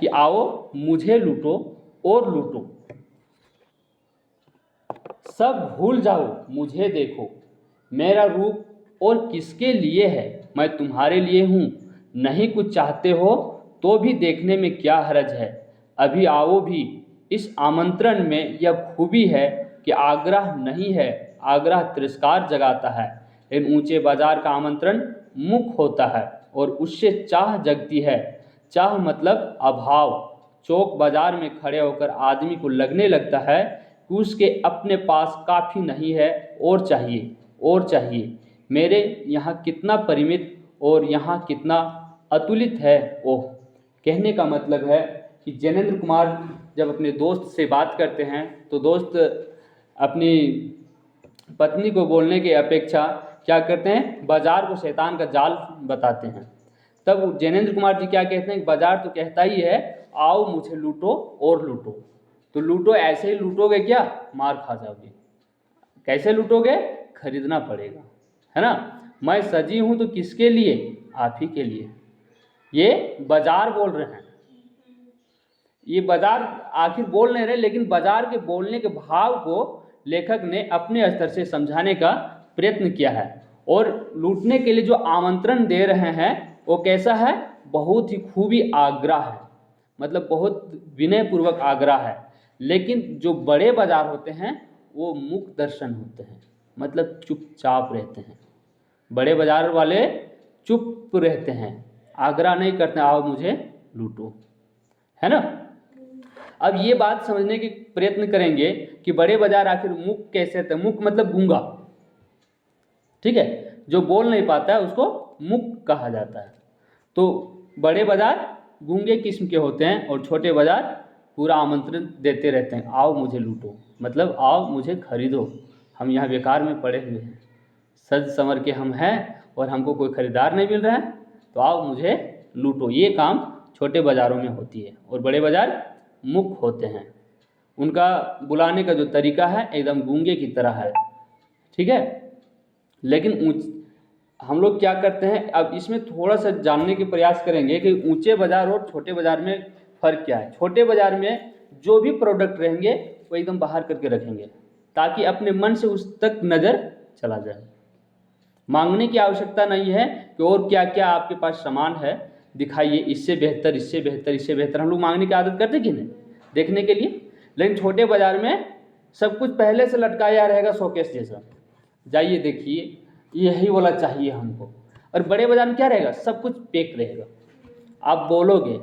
कि आओ मुझे लूटो और लूटो, सब भूल जाओ मुझे देखो, मेरा रूप और किसके लिए है, मैं तुम्हारे लिए हूँ, नहीं कुछ चाहते हो तो भी देखने में क्या हर्ज है, अभी आओ भी, इस आमंत्रण में यह खूबी है कि आग्रह नहीं है, आग्रह तिरस्कार जगाता है, लेकिन ऊंचे बाजार का आमंत्रण मुख होता है और उससे चाह जगती है। चाह मतलब अभाव। चौक बाजार में खड़े होकर आदमी को लगने लगता है कि उसके अपने पास काफ़ी नहीं है और चाहिए और चाहिए, मेरे यहाँ कितना परिमित और यहाँ कितना अतुलित है। ओह, कहने का मतलब है कि जैनेंद्र कुमार जब अपने दोस्त से बात करते हैं तो दोस्त अपनी पत्नी को बोलने की अपेक्षा क्या करते हैं, बाजार को शैतान का जाल बताते हैं। तब जैनेंद्र कुमार जी क्या कहते हैं, बाजार तो कहता ही है आओ मुझे लूटो और लूटो, तो लूटो ऐसे ही लूटोगे क्या, मार खा जाओगे। कैसे लूटोगे, खरीदना पड़ेगा, है ना। मैं सजी हूं तो किसके लिए, आप ही के लिए। ये बाजार बोल रहे हैं, ये बाजार आखिर बोल नहीं रहे, लेकिन बाजार के बोलने के भाव को लेखक ने अपने स्तर से समझाने का प्रयत्न किया है। और लूटने के लिए जो आमंत्रण दे रहे हैं वो कैसा है, बहुत ही खूबी आग्रह है, मतलब बहुत विनयपूर्वक आग्रह है। लेकिन जो बड़े बाजार होते हैं वो मुख दर्शन होते हैं, मतलब चुपचाप रहते हैं। बड़े बाजार वाले चुप रहते हैं, आग्रह नहीं करते आओ मुझे लूटो, है ना। अब ये बात समझने की प्रयत्न करेंगे कि बड़े बाजार आखिर मुख कैसे थे। मुख मतलब गूंगा, ठीक है, जो बोल नहीं पाता है उसको मुख कहा जाता है। तो बड़े बाजार गूंगे किस्म के होते हैं और छोटे बाजार पूरा आमंत्रण देते रहते हैं, आओ मुझे लूटो, मतलब आओ मुझे खरीदो, हम यहाँ बेकार में पड़े हुए हैं, सज संवर के हम हैं और हमको कोई खरीदार नहीं मिल रहा है, तो आओ मुझे लूटो। ये काम छोटे बाज़ारों में होती है और बड़े बाज़ार मुख होते हैं। उनका बुलाने का जो तरीका है एकदम गूंगे की तरह है, ठीक है। लेकिन हम लोग क्या करते हैं, अब इसमें थोड़ा सा जानने के प्रयास करेंगे कि ऊंचे बाज़ार और छोटे बाज़ार में फ़र्क क्या है। छोटे बाज़ार में जो भी प्रोडक्ट रहेंगे वो एकदम बाहर करके रखेंगे ताकि अपने मन से उस तक नज़र चला जाए। मांगने की आवश्यकता नहीं है कि और क्या क्या आपके पास सामान है दिखाइए, इससे बेहतर इससे बेहतर इससे बेहतर। हम लोग मांगने की आदत करते कि नहीं, देखने के लिए। लेकिन छोटे बाज़ार में सब कुछ पहले से लटकाया रहेगा शोकेस जैसा, जाइए देखिए यही वाला चाहिए हमको। और बड़े बाज़ार में क्या रहेगा, सब कुछ पैक रहेगा, आप बोलोगे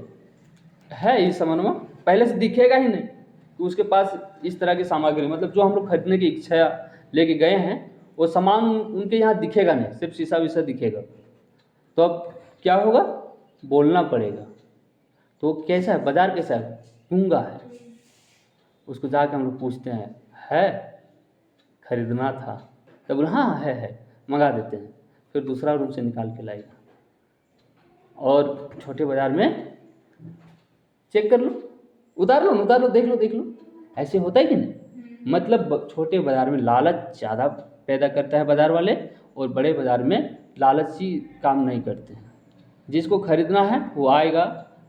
है इस सामान में, पहले से दिखेगा ही नहीं कि उसके पास इस तरह की सामग्री, मतलब जो हम लोग खरीदने की इच्छा लेके गए हैं वो सामान उनके यहाँ दिखेगा नहीं, सिर्फ शीशा विशा दिखेगा। तो अब क्या होगा, बोलना पड़ेगा। तो कैसा है बाज़ार, कैसा है, गूंगा है। उसको जाकर हम लोग पूछते हैं है खरीदना था, तब बोले हाँ है मंगा देते हैं, फिर दूसरा रूम से निकाल के लाएगा। और छोटे बाज़ार में चेक कर लो, उतार लो देख लो, ऐसे होता है कि नहीं। मतलब छोटे बाज़ार में लालच ज़्यादा पैदा करता है बाज़ार वाले, और बड़े बाज़ार में लालची काम नहीं करते हैं। जिसको खरीदना है वो आएगा,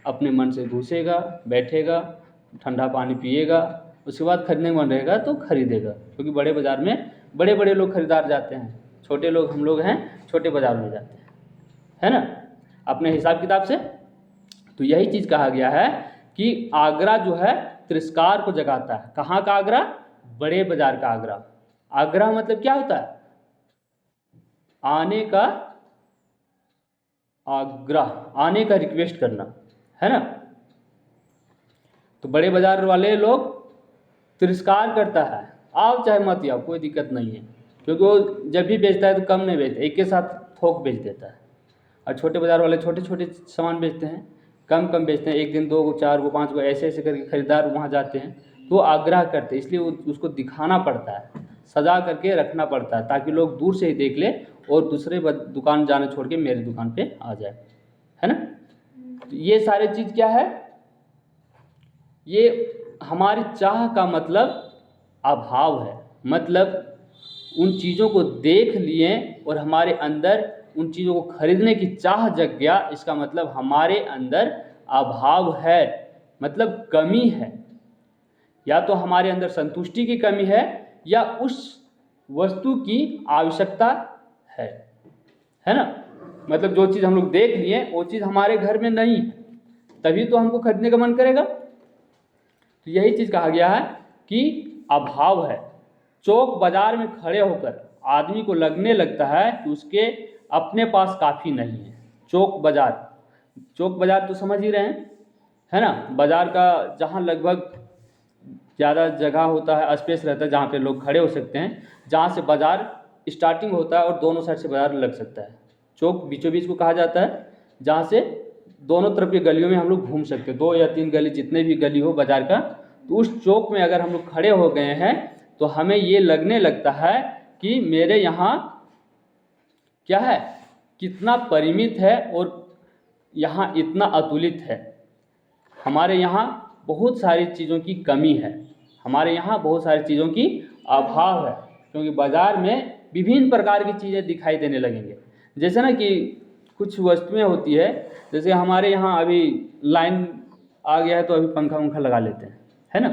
अपने मन से घुसेगा, बैठेगा, ठंडा पानी पिएगा, उसके बाद खरीदने का मन रहेगा तो खरीदेगा। क्योंकि बड़े बाज़ार में बड़े बड़े लोग खरीदार जाते हैं, छोटे लोग हम लोग हैं छोटे बाज़ार में जाते हैं, है ना, अपने हिसाब किताब से। तो यही चीज़ कहा गया है कि आग्रह जो है तिरस्कार को जगाता है। कहाँ का आग्रह, बड़े बाज़ार का आग्रह। आग्रह मतलब क्या होता है, आने का आग्रह, आने का रिक्वेस्ट करना, है ना। तो बड़े बाज़ार वाले लोग तिरस्कार करता है, आओ चाहे मत आओ कोई दिक्कत नहीं है, क्योंकि वो जब भी बेचता है तो कम नहीं बेचता, एक के साथ थोक बेच देता है। और छोटे बाज़ार वाले छोटे छोटे सामान बेचते हैं, कम कम बेचते हैं, एक दिन 2 को 4 को 5 को ऐसे ऐसे करके खरीदार वहाँ जाते हैं, तो आग्रह करते हैं, इसलिए उसको दिखाना पड़ता है, सजा करके रखना पड़ता है ताकि लोग दूर से ही देख ले और दूसरे दुकान जाने छोड़ के मेरी दुकान पे आ जाए, है ना। तो ये सारे चीज़ क्या है, ये हमारी चाह का मतलब अभाव है, मतलब उन चीज़ों को देख लिए और हमारे अंदर उन चीज़ों को खरीदने की चाह जग गया, इसका मतलब हमारे अंदर अभाव है। मतलब कमी है, या तो हमारे अंदर संतुष्टि की कमी है या उस वस्तु की आवश्यकता है, है ना। मतलब जो चीज़ हम लोग देख लिए वो चीज़ हमारे घर में नहीं है, तभी तो हमको खरीदने का मन करेगा। तो यही चीज़ कहा गया है कि अभाव है। चौक बाजार में खड़े होकर आदमी को लगने लगता है कि उसके अपने पास काफ़ी नहीं है। चौक बाजार तो समझ ही रहे हैं, है ना। बाजार का जहाँ लगभग ज़्यादा जगह होता है, स्पेस रहता है, जहाँ पे लोग खड़े हो सकते हैं, जहाँ से बाजार स्टार्टिंग होता है और दोनों साइड से बाजार लग सकता है। चौक बीचों बीच को कहा जाता है, जहाँ से दोनों तरफ की गलियों में हम लोग घूम सकते हैं। 2 या 3 गली, जितने भी गली हो बाजार का, तो उस चौक में अगर हम लोग खड़े हो गए हैं तो हमें ये लगने लगता है कि मेरे यहाँ क्या है, कितना परिमित है और यहाँ इतना अतुलित है। हमारे यहाँ बहुत सारी चीज़ों की कमी है, हमारे यहाँ बहुत सारी चीज़ों की अभाव है, क्योंकि बाज़ार में विभिन्न प्रकार की चीज़ें दिखाई देने लगेंगे। जैसे ना कि कुछ वस्तुएं होती है, जैसे हमारे यहाँ अभी लाइन आ गया है तो अभी पंखा लगा लेते हैं, है ना।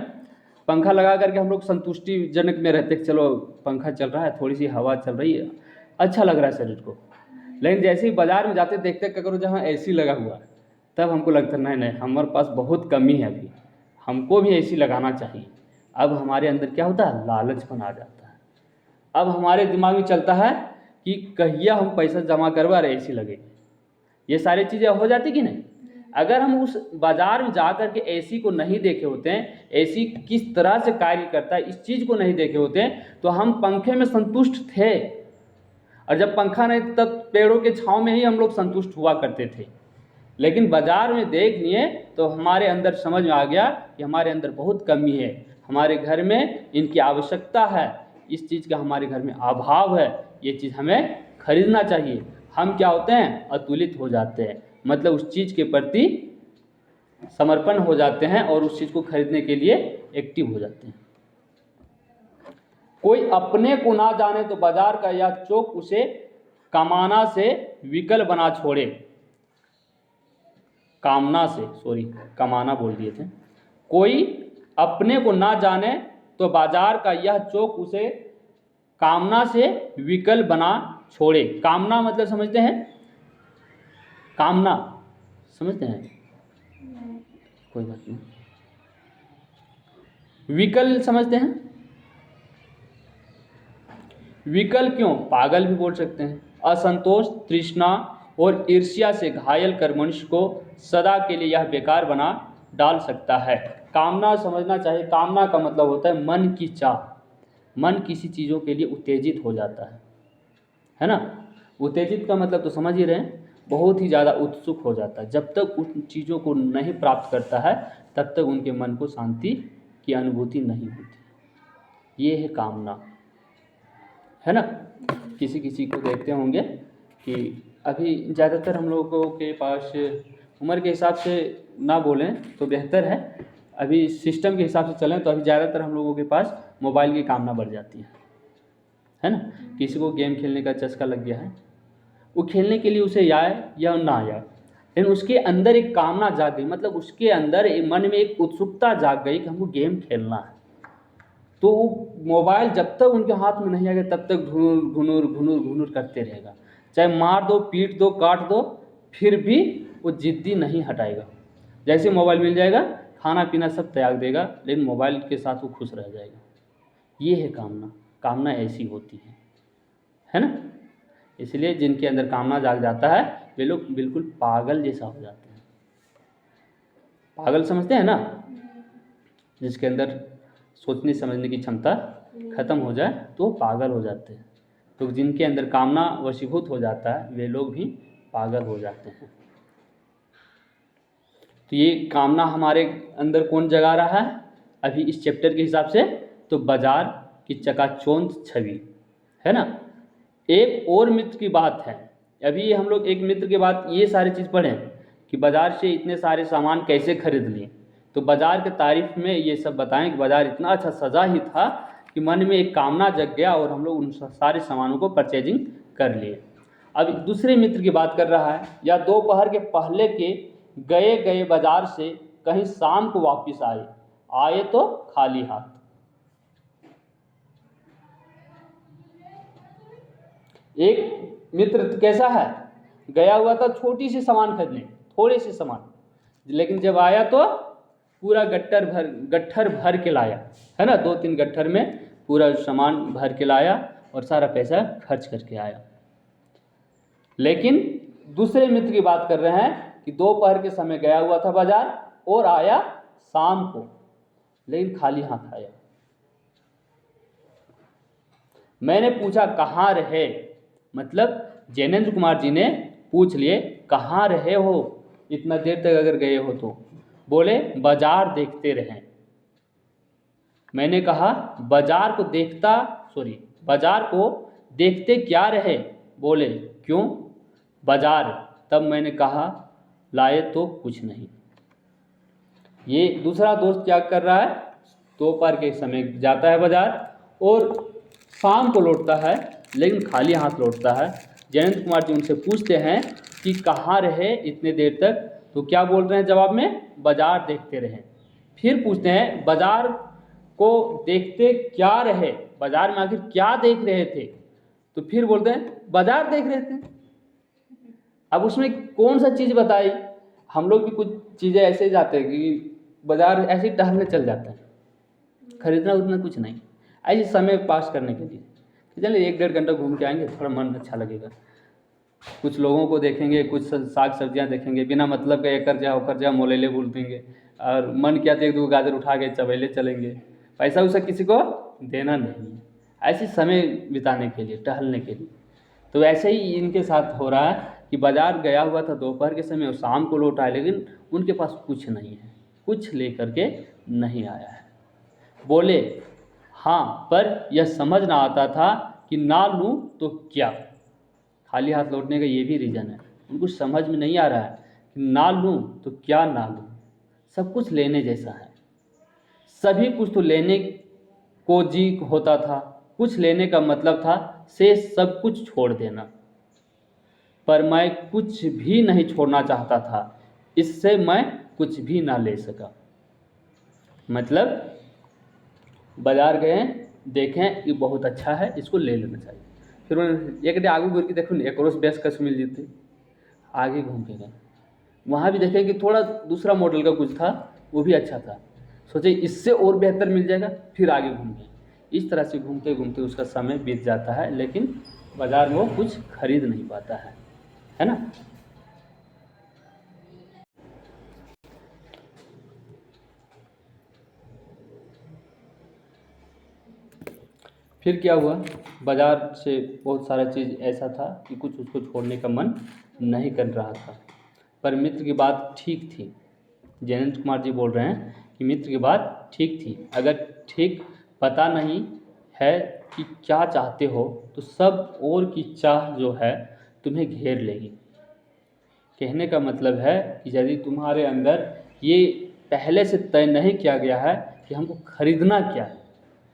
पंखा लगा करके हम लोग संतुष्टिजनक में रहते हैं, चलो पंखा चल रहा है, थोड़ी सी हवा चल रही है, अच्छा लग रहा है शरीर को। लेकिन जैसे ही बाज़ार में जाते देखते करो जहाँ एसी लगा हुआ है, तब हमको लगता है नहीं हमारे पास बहुत कमी है, अभी हमको भी एसी लगाना चाहिए। अब हमारे अंदर क्या होता है, लालचपन आ जाता है। अब हमारे दिमाग में चलता है कि कहिया हम पैसा जमा करवा और एसी लगेगी। ये सारी चीज़ें हो जाती कि नहीं। अगर हम उस बाज़ार में जा कर के एसी को नहीं देखे होते हैं, एसी किस तरह से कार्य करता है इस चीज़ को नहीं देखे होते हैं, तो हम पंखे में संतुष्ट थे, और जब पंखा नहीं तब पेड़ों के छांव में ही हम लोग संतुष्ट हुआ करते थे। लेकिन बाज़ार में देख लिए तो हमारे अंदर समझ में आ गया कि हमारे अंदर बहुत कमी है, हमारे घर में इनकी आवश्यकता है, इस चीज़ का हमारे घर में अभाव है, ये चीज़ हमें खरीदना चाहिए। हम क्या होते हैं, अतुलित हो जाते हैं, मतलब उस चीज़ के प्रति समर्पण हो जाते हैं और उस चीज़ को खरीदने के लिए एक्टिव हो जाते हैं। कोई अपने को ना जाने तो बाजार का यह चौक उसे कामना से विकल बना छोड़े। कमाना बोल दिए थे। कोई अपने को ना जाने तो बाजार का यह चौक उसे कामना से विकल बना छोड़े। कामना मतलब समझते हैं, कामना समझते हैं, कोई बात नहीं। विकल समझते हैं, विकल क्यों, पागल भी बोल सकते हैं। असंतोष, तृष्णा और ईर्ष्या से घायल कर मनुष्य को सदा के लिए यह बेकार बना डाल सकता है। कामना समझना चाहिए। कामना का मतलब होता है मन की चाह। मन किसी चीज़ों के लिए उत्तेजित हो जाता है ना। उत्तेजित का मतलब तो समझ ही रहे हैं, बहुत ही ज़्यादा उत्सुक हो जाता है। जब तक उन चीज़ों को नहीं प्राप्त करता है तब तक उनके मन को शांति की अनुभूति नहीं होती। ये है कामना, है ना। किसी किसी को देखते होंगे कि अभी ज़्यादातर हम लोगों के पास, उम्र के हिसाब से ना बोलें तो बेहतर है, अभी सिस्टम के हिसाब से चलें तो अभी ज़्यादातर हम लोगों के पास मोबाइल की कामना बढ़ जाती है ना। किसी को गेम खेलने का चस्का लग गया है, वो खेलने के लिए उसे आए या ना आए, लेकिन उसके अंदर एक कामना जाग गई, मतलब उसके अंदर मन में एक उत्सुकता जाग गई कि हमको गेम खेलना है। तो वो मोबाइल जब तक उनके हाथ में नहीं आएगा तब तक घुनूर करते रहेगा, चाहे मार दो, पीट दो, काट दो, फिर भी वो जिद्दी नहीं हटाएगा। जैसे मोबाइल मिल जाएगा खाना पीना सब त्याग देगा, लेकिन मोबाइल के साथ वो खुश रह जाएगा। ये है कामना। कामना ऐसी होती है ना। इसलिए जिनके अंदर कामना जाग जाता है वे लोग बिल्कुल पागल जैसा हो जाते हैं। पागल समझते हैं ना, जिसके अंदर सोचने समझने की क्षमता खत्म हो जाए तो पागल हो जाते हैं। तो जिनके अंदर कामना वशीभूत हो जाता है वे लोग भी पागल हो जाते हैं। तो ये कामना हमारे अंदर कौन जगा रहा है अभी इस चैप्टर के हिसाब से, तो बाजार की चकाचौंध छवि, है ना। एक और मित्र की बात है, अभी हम लोग एक मित्र की बात ये सारी चीज़ पढ़ें कि बाज़ार से इतने सारे सामान कैसे खरीद लिए। तो बाज़ार के तारीफ में ये सब बताएं कि बाज़ार इतना अच्छा सजा ही था कि मन में एक कामना जग गया और हम लोग उन सारे सामानों को परचेजिंग कर लिए। अब दूसरे मित्र की बात कर रहा है, या दोपहर के पहले के गए बाज़ार से कहीं शाम को वापस आए तो खाली हाथ। एक मित्र कैसा है, गया हुआ था छोटी सी सामान खरीदने, थोड़े से सामान, लेकिन जब आया तो पूरा गट्ठर भर के लाया, है ना, 2-3 गट्ठर में पूरा सामान भर के लाया और सारा पैसा खर्च करके आया। लेकिन दूसरे मित्र की बात कर रहे हैं कि दोपहर के समय गया हुआ था बाजार और आया शाम को, लेकिन खाली हाथ आया। मैंने पूछा कहाँ रहे, मतलब जैनेंद्र कुमार जी ने पूछ लिए कहाँ रहे हो, इतना देर तक अगर गए हो तो। बोले बाजार देखते रहे। मैंने कहा बाजार को देखते क्या रहे। बोले क्यों बाजार। तब मैंने कहा लाए तो कुछ नहीं। ये दूसरा दोस्त क्या कर रहा है, दोपहर के समय जाता है बाजार और शाम को लौटता है, लेकिन खाली हाथ लौटता है। जयंत कुमार जी उनसे पूछते हैं कि कहाँ रहे इतने देर तक, तो क्या बोल रहे हैं जवाब में, बाजार देखते रहे। फिर पूछते हैं बाजार को देखते क्या रहे, बाजार में आखिर क्या देख रहे थे, तो फिर बोलते हैं बाजार देख रहे थे। अब उसमें कौन सा चीज़ बताई। हम लोग भी कुछ चीज़ें ऐसे जाते हैं कि बाजार ऐसे ही टहलने चल जाते हैं, खरीदना उतना कुछ नहीं, ऐसे समय पास करने के लिए कि चलिए 1-1.5 घंटा घूम के आएंगे, थोड़ा मन अच्छा लगेगा, कुछ लोगों को देखेंगे, कुछ साग सब्जियां देखेंगे, बिना मतलब का एकर जा मोलेले बोल देंगे, और मन किया तो 1-2 गाजर उठा के चबेले चलेंगे, पैसा उसा किसी को देना नहीं है, ऐसे समय बिताने के लिए, टहलने के लिए। तो ऐसे ही इनके साथ हो रहा है कि बाजार गया हुआ था दोपहर के समय और शाम को लौट आए, लेकिन उनके पास कुछ नहीं है, कुछ लेकर के नहीं आया है। बोले हाँ, पर यह समझ ना आता था कि ना लूँ तो क्या। खाली हाथ लौटने का ये भी रीज़न है, उनको समझ में नहीं आ रहा है कि ना लूँ तो क्या ना लूँ। सब कुछ लेने जैसा है, सभी कुछ तो लेने को जी होता था, कुछ लेने का मतलब था से सब कुछ छोड़ देना, पर मैं कुछ भी नहीं छोड़ना चाहता था, इससे मैं कुछ भी ना ले सका। मतलब बाजार गए, देखें ये बहुत अच्छा है, इसको ले लेना चाहिए। फिर उन्होंने एक आगे घूर के देखो एक रोज बेस्ट कस मिल जीते, आगे घूम के गए, वहाँ भी देखे कि थोड़ा दूसरा मॉडल का कुछ था, वो भी अच्छा था, सोचे इससे और बेहतर मिल जाएगा, फिर आगे घूम गए। इस तरह से घूमते घूमते उसका समय बीत जाता है, लेकिन बाजार में वो कुछ खरीद नहीं पाता है ना। फिर क्या हुआ, बाज़ार से बहुत सारा चीज़ ऐसा था कि कुछ उसको छोड़ने का मन नहीं कर रहा था, पर मित्र की बात ठीक थी। जयंत कुमार जी बोल रहे हैं कि मित्र की बात ठीक थी, अगर ठीक पता नहीं है कि क्या चाहते हो तो सब और की चाह जो है तुम्हें घेर लेगी। कहने का मतलब है कि यदि तुम्हारे अंदर ये पहले से तय नहीं किया गया है कि हमको खरीदना क्या है,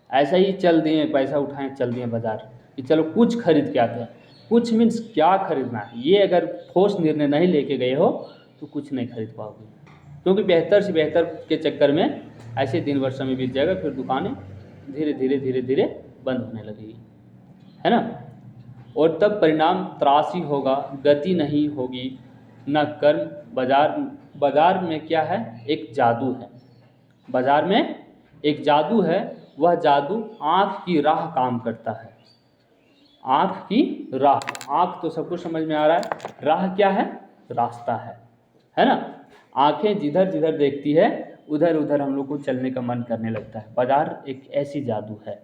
ऐसा ही चल दिए, पैसा उठाएं चल दिए बाज़ार कि चलो कुछ खरीद के आते हैं, कुछ मीन्स क्या खरीदना है, ये अगर ठोस निर्णय नहीं लेके गए हो तो कुछ नहीं खरीद पाओगे, क्योंकि बेहतर से बेहतर के चक्कर में ऐसे दिन वर्ष में बीत जाएगा, फिर दुकानें धीरे धीरे बंद होने लगेगी, है ना। और तब परिणाम त्रासी होगा, गति नहीं होगी न कर्म। बाज़ार में क्या है, एक जादू है, बाज़ार में एक जादू है, वह जादू आँख की राह काम करता है। आँख की राह, आँख तो सबको समझ में आ रहा है, राह क्या है, रास्ता है ना। आँखें जिधर जिधर देखती है उधर उधर हम लोग को चलने का मन करने लगता है। बाज़ार एक ऐसी जादू है,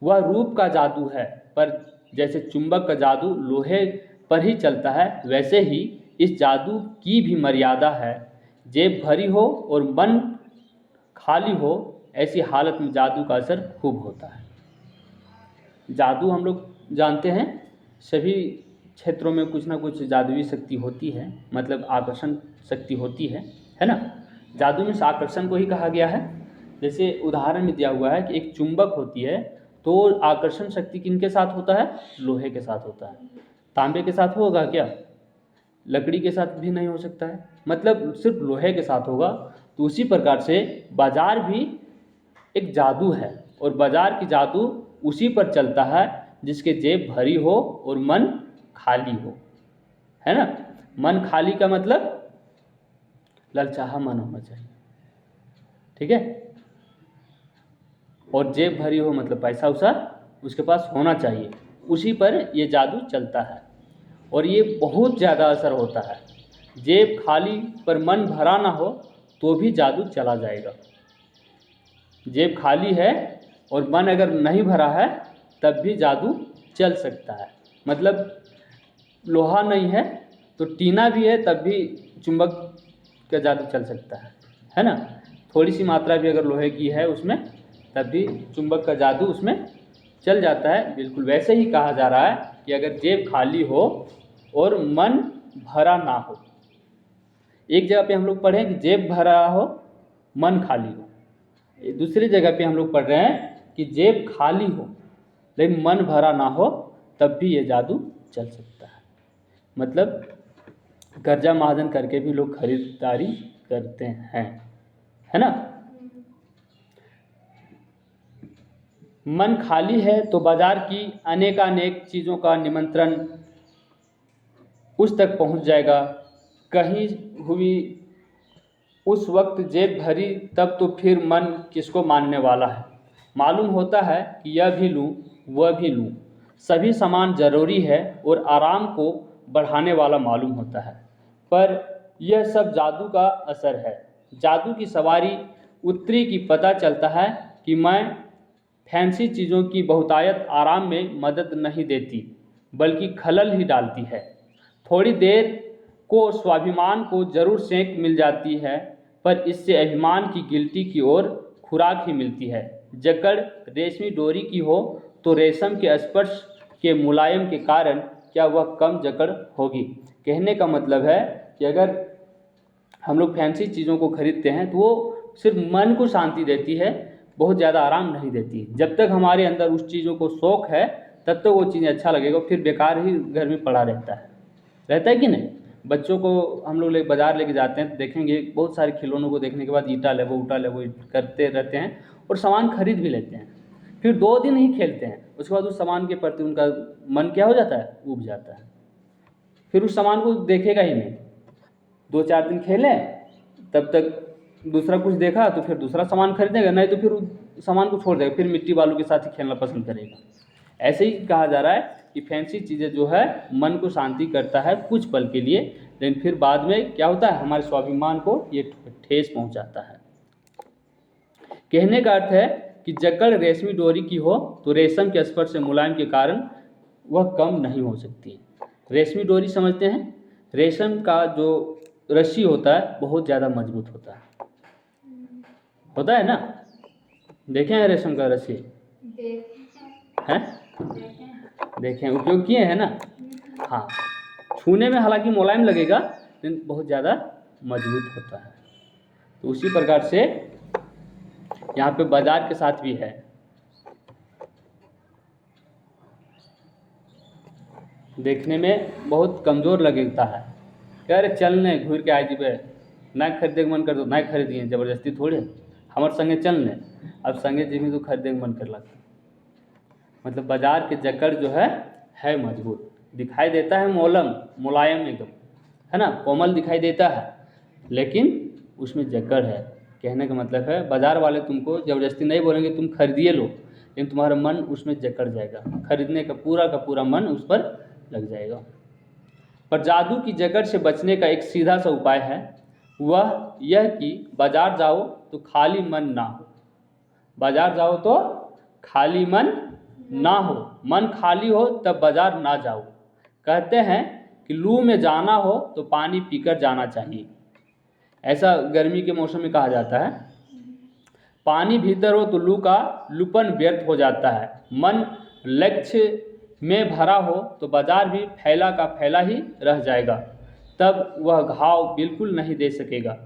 वह रूप का जादू है, पर जैसे चुंबक का जादू लोहे पर ही चलता है, वैसे ही इस जादू की भी मर्यादा है। जेब भरी हो और मन खाली हो, ऐसी हालत में जादू का असर खूब होता है। जादू हम लोग जानते हैं, सभी क्षेत्रों में कुछ ना कुछ जादुई शक्ति होती है, मतलब आकर्षण शक्ति होती है ना। जादू में आकर्षण को ही कहा गया है। जैसे उदाहरण में दिया हुआ है कि एक चुंबक होती है, तो आकर्षण शक्ति किनके साथ होता है, लोहे के साथ होता है। तांबे के साथ होगा क्या, लकड़ी के साथ भी नहीं हो सकता है, मतलब सिर्फ लोहे के साथ होगा। तो उसी प्रकार से बाजार भी एक जादू है, और बाजार की जादू उसी पर चलता है जिसके जेब भरी हो और मन खाली हो, है ना। मन खाली का मतलब ललचाहा मन होना चाहिए, ठीक है। और जेब भरी हो मतलब पैसा उसा उसके पास होना चाहिए, उसी पर ये जादू चलता है। और ये बहुत ज़्यादा असर होता है। जेब खाली पर मन भरा ना हो तो भी जादू चला जाएगा। जेब खाली है और मन अगर नहीं भरा है तब भी जादू चल सकता है। मतलब लोहा नहीं है तो टीना भी है तब भी चुंबक का जादू चल सकता है ना। थोड़ी सी मात्रा भी अगर लोहे की है उसमें तब भी चुंबक का जादू उसमें चल जाता है। बिल्कुल वैसे ही कहा जा रहा है कि अगर जेब खाली हो और मन भरा ना हो। एक जगह पे हम लोग पढ़े कि जेब भरा हो मन खाली हो, दूसरी जगह पे हम लोग पढ़ रहे हैं कि जेब खाली हो लेकिन मन भरा ना हो तब भी ये जादू चल सकता है। मतलब कर्जा महाजन करके भी लोग खरीदारी करते हैं, है ना। मन खाली है तो बाजार की अनेकानेक चीज़ों का निमंत्रण उस तक पहुंच जाएगा। कहीं हुई उस वक्त जेब भरी तब तो फिर मन किसको मानने वाला है। मालूम होता है कि यह भी लूँ वह भी लूँ, सभी सामान ज़रूरी है और आराम को बढ़ाने वाला मालूम होता है, पर यह सब जादू का असर है। जादू की सवारी उतरी की पता चलता है कि मैं फैंसी चीज़ों की बहुतायत आराम में मदद नहीं देती बल्कि खलल ही डालती है। थोड़ी देर को स्वाभिमान को जरूर सेंक मिल जाती है, पर इससे अभिमान की गिल्टी की ओर खुराक ही मिलती है। जकड़ रेशमी डोरी की हो तो रेशम के स्पर्श के मुलायम के कारण क्या वह कम जकड़ होगी। कहने का मतलब है कि अगर हम लोग फैंसी चीज़ों को खरीदते हैं तो वो सिर्फ मन को शांति देती है, बहुत ज़्यादा आराम नहीं देती। जब तक हमारे अंदर उस चीज़ों को शौक है तब तक वो चीज़ें अच्छा लगेगा, फिर बेकार ही घर में पड़ा रहता है कि नहीं। बच्चों को हम लोग बाज़ार लेके जाते हैं तो देखेंगे बहुत सारे खिलौनों को देखने के बाद ईटा ले वो करते रहते हैं और सामान खरीद भी लेते हैं। फिर 2 दिन ही खेलते हैं, उसके बाद उस सामान के प्रति उनका मन क्या हो जाता है, उब जाता है। फिर उस सामान को देखेगा ही नहीं। 2-4 दिन खेले तब तक दूसरा कुछ देखा तो फिर दूसरा सामान खरीदेगा, नहीं तो फिर उस सामान को छोड़ देगा, फिर मिट्टी बालू के साथ ही खेलना पसंद करेगा। ऐसे ही कहा जा रहा है कि फैंसी चीज़ें जो है मन को शांति करता है कुछ पल के लिए, लेकिन फिर बाद में क्या होता है, हमारे स्वाभिमान को ये ठेस पहुंचाता है। कहने का अर्थ है कि जकड़ रेशमी डोरी की हो तो रेशम के स्पर्श से मुलायम के कारण वह कम नहीं हो सकती। रेशमी डोरी समझते हैं, रेशम का जो रस्सी होता है बहुत ज़्यादा मजबूत होता है ना। देखे हैं रेशम का रस्सी हैं, देखें उपयोग किए हैं ना। हाँ, छूने में हालांकि मुलायम लगेगा लेकिन बहुत ज़्यादा मजबूत होता है। तो उसी प्रकार से यहाँ पे बाजार के साथ भी है। देखने में बहुत कमज़ोर लगता है, कह रहे चलने घूर के आज जीबे ना खरीदे के मन कर दो ना खरीदिए, ज़बरदस्ती थोड़े हमारे संगे चलने, अब संगे जीवी तो खरीदे के मन कर लगता। मतलब बाजार के जकड़ जो है मजबूत, दिखाई देता है मुलायम एकदम, है ना, कोमल दिखाई देता है, लेकिन उसमें जकड़ है। कहने का मतलब है बाजार वाले तुमको ज़बरदस्ती नहीं बोलेंगे तुम खरीदिए लो, लेकिन तुम्हारा मन उसमें जकड़ जाएगा, खरीदने का पूरा मन उस पर लग जाएगा। पर जादू की जकड़ से बचने का एक सीधा सा उपाय है, वह यह कि बाजार जाओ तो खाली मन ना हो। बाजार जाओ तो खाली मन ना हो, मन खाली हो तब बाजार ना जाओ। कहते हैं कि लू में जाना हो तो पानी पीकर जाना चाहिए, ऐसा गर्मी के मौसम में कहा जाता है। पानी भीतर हो तो लू का लूपन व्यर्थ हो जाता है। मन लक्ष्य में भरा हो तो बाजार भी फैला का फैला ही रह जाएगा, तब वह घाव बिल्कुल नहीं दे सकेगा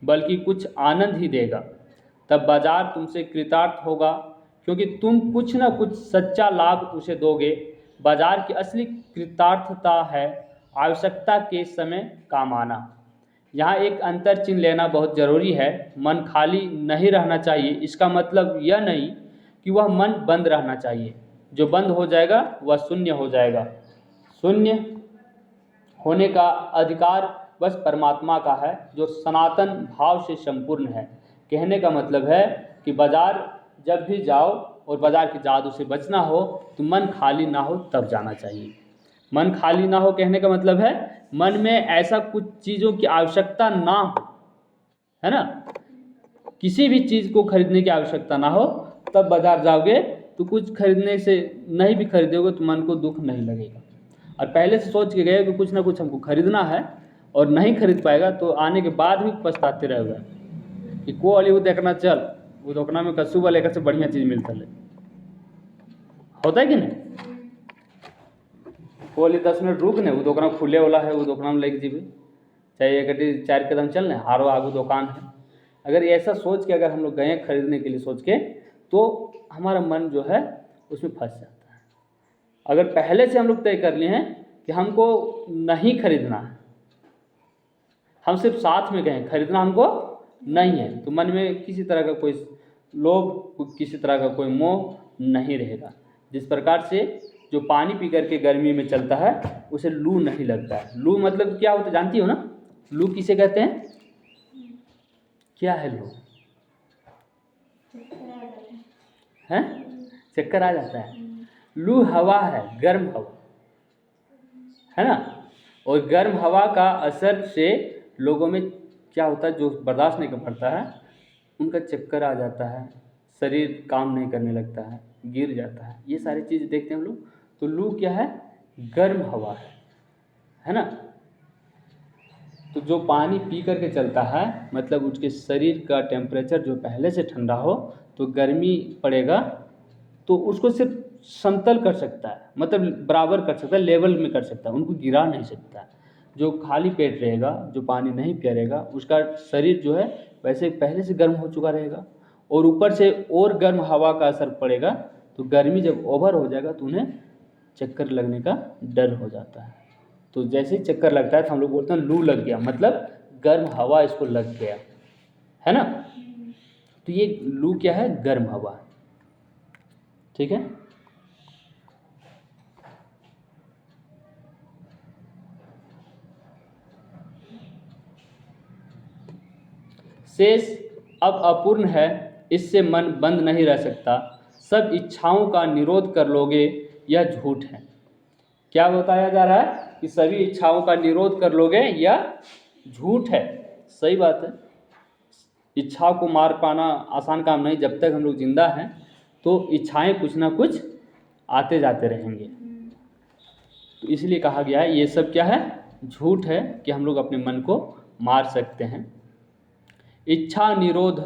बल्कि कुछ आनंद ही देगा। तब बाजार तुमसे कृतार्थ होगा क्योंकि तुम कुछ न कुछ सच्चा लाभ उसे दोगे। बाजार की असली कृतार्थता है आवश्यकता के समय काम आना। यहाँ एक अंतर चिन्ह लेना बहुत ज़रूरी है। मन खाली नहीं रहना चाहिए, इसका मतलब यह नहीं कि वह मन बंद रहना चाहिए। जो बंद हो जाएगा वह शून्य हो जाएगा। शून्य होने का अधिकार बस परमात्मा का है, जो सनातन भाव से संपूर्ण है। कहने का मतलब है कि बाजार जब भी जाओ और बाजार के जादू से बचना हो तो मन खाली ना हो तब जाना चाहिए। मन खाली ना हो कहने का मतलब है मन में ऐसा कुछ चीज़ों की आवश्यकता ना हो, है ना। किसी भी चीज़ को खरीदने की आवश्यकता ना हो तब बाजार जाओगे तो कुछ खरीदने से नहीं भी खरीदोगे तो मन को दुख नहीं लगेगा। और पहले से सोच के गए कि कुछ ना कुछ हमको खरीदना है और नहीं खरीद पाएगा तो आने के बाद भी पछताते रहेगा कि को वाली वो देखना चल, वो दुकान में कसूब वाले से बढ़िया चीज़ मिलता है। होता है कि नहीं? वो वाली 10 मिनट रुक ने, वो दुकान खुले वाला है, वो दुकान में लेके जीबे, चाहे एक 4 कदम चलने हारो आगू दुकान है। अगर ऐसा सोच के अगर हम लोग गए खरीदने के लिए सोच के तो हमारा मन जो है उसमें फंस जाता है। अगर पहले से हम लोग तय कर लिए हैं कि हमको नहीं खरीदना है, हम सिर्फ साथ में गए, खरीदना हमको नहीं है, तो मन में किसी तरह का कोई लोभ, किसी तरह का कोई मोह नहीं रहेगा। जिस प्रकार से जो पानी पी करके गर्मी में चलता है उसे लू नहीं लगता है। लू मतलब क्या होता है जानती हो ना? लू किसे कहते हैं? क्या है लू? हैं? चक्कर आ जाता है। लू हवा है, गर्म हवा है ना। और गर्म हवा का असर से लोगों में क्या होता है, जो बर्दाश्त नहीं कर पाता है उनका चक्कर आ जाता है, शरीर काम नहीं करने लगता है, गिर जाता है। ये सारी चीज़ देखते हैं हम लोग। तो लू क्या है? गर्म हवा है ना। तो जो पानी पी करके चलता है मतलब उसके शरीर का टेम्परेचर जो पहले से ठंडा हो तो गर्मी पड़ेगा तो उसको सिर्फ समतल कर सकता है, मतलब बराबर कर सकता है, लेवल में कर सकता है, उनको गिरा नहीं सकता। जो खाली पेट रहेगा, जो पानी नहीं पिएगा, उसका शरीर जो है वैसे पहले से गर्म हो चुका रहेगा और ऊपर से और गर्म हवा का असर पड़ेगा तो गर्मी जब ओवर हो जाएगा तो उन्हें चक्कर लगने का डर हो जाता है। तो जैसे ही चक्कर लगता है तो हम लोग बोलते हैं लू लग गया, मतलब गर्म हवा इसको लग गया, है ना। तो ये लू क्या है? गर्म हवा, ठीक है। शेष अब अपूर्ण है, इससे मन बंद नहीं रह सकता। सब इच्छाओं का निरोध कर लोगे, यह झूठ है। क्या बताया जा रहा है कि सभी इच्छाओं का निरोध कर लोगे, यह झूठ है। सही बात है। इच्छा को मार पाना आसान काम नहीं। जब तक हम लोग जिंदा हैं तो इच्छाएं कुछ ना कुछ आते जाते रहेंगे। तो इसलिए कहा गया है ये सब क्या है? झूठ है कि हम लोग अपने मन को मार सकते हैं। इच्छा निरोध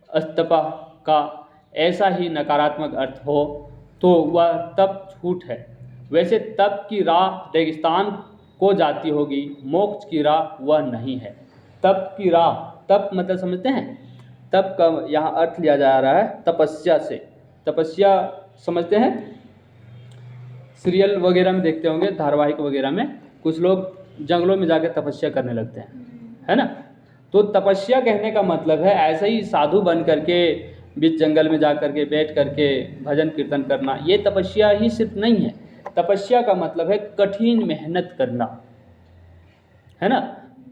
अस्तपा का ऐसा ही नकारात्मक अर्थ हो तो वह तप झूठ है। वैसे तप की राह रेगिस्तान को जाती होगी, मोक्ष की राह वह नहीं है। तप की राह, तप मतलब समझते हैं? तप का यहाँ अर्थ लिया जा रहा है तपस्या से। तपस्या समझते हैं? सीरियल वगैरह में देखते होंगे, धारावाहिक वगैरह में कुछ लोग जंगलों में जाकर तपस्या करने लगते हैं, है ना। तो तपस्या कहने का मतलब है ऐसे ही साधु बन करके बीच जंगल में जा करके बैठ करके भजन कीर्तन करना, ये तपस्या ही सिर्फ नहीं है। तपस्या का मतलब है कठिन मेहनत करना, है ना।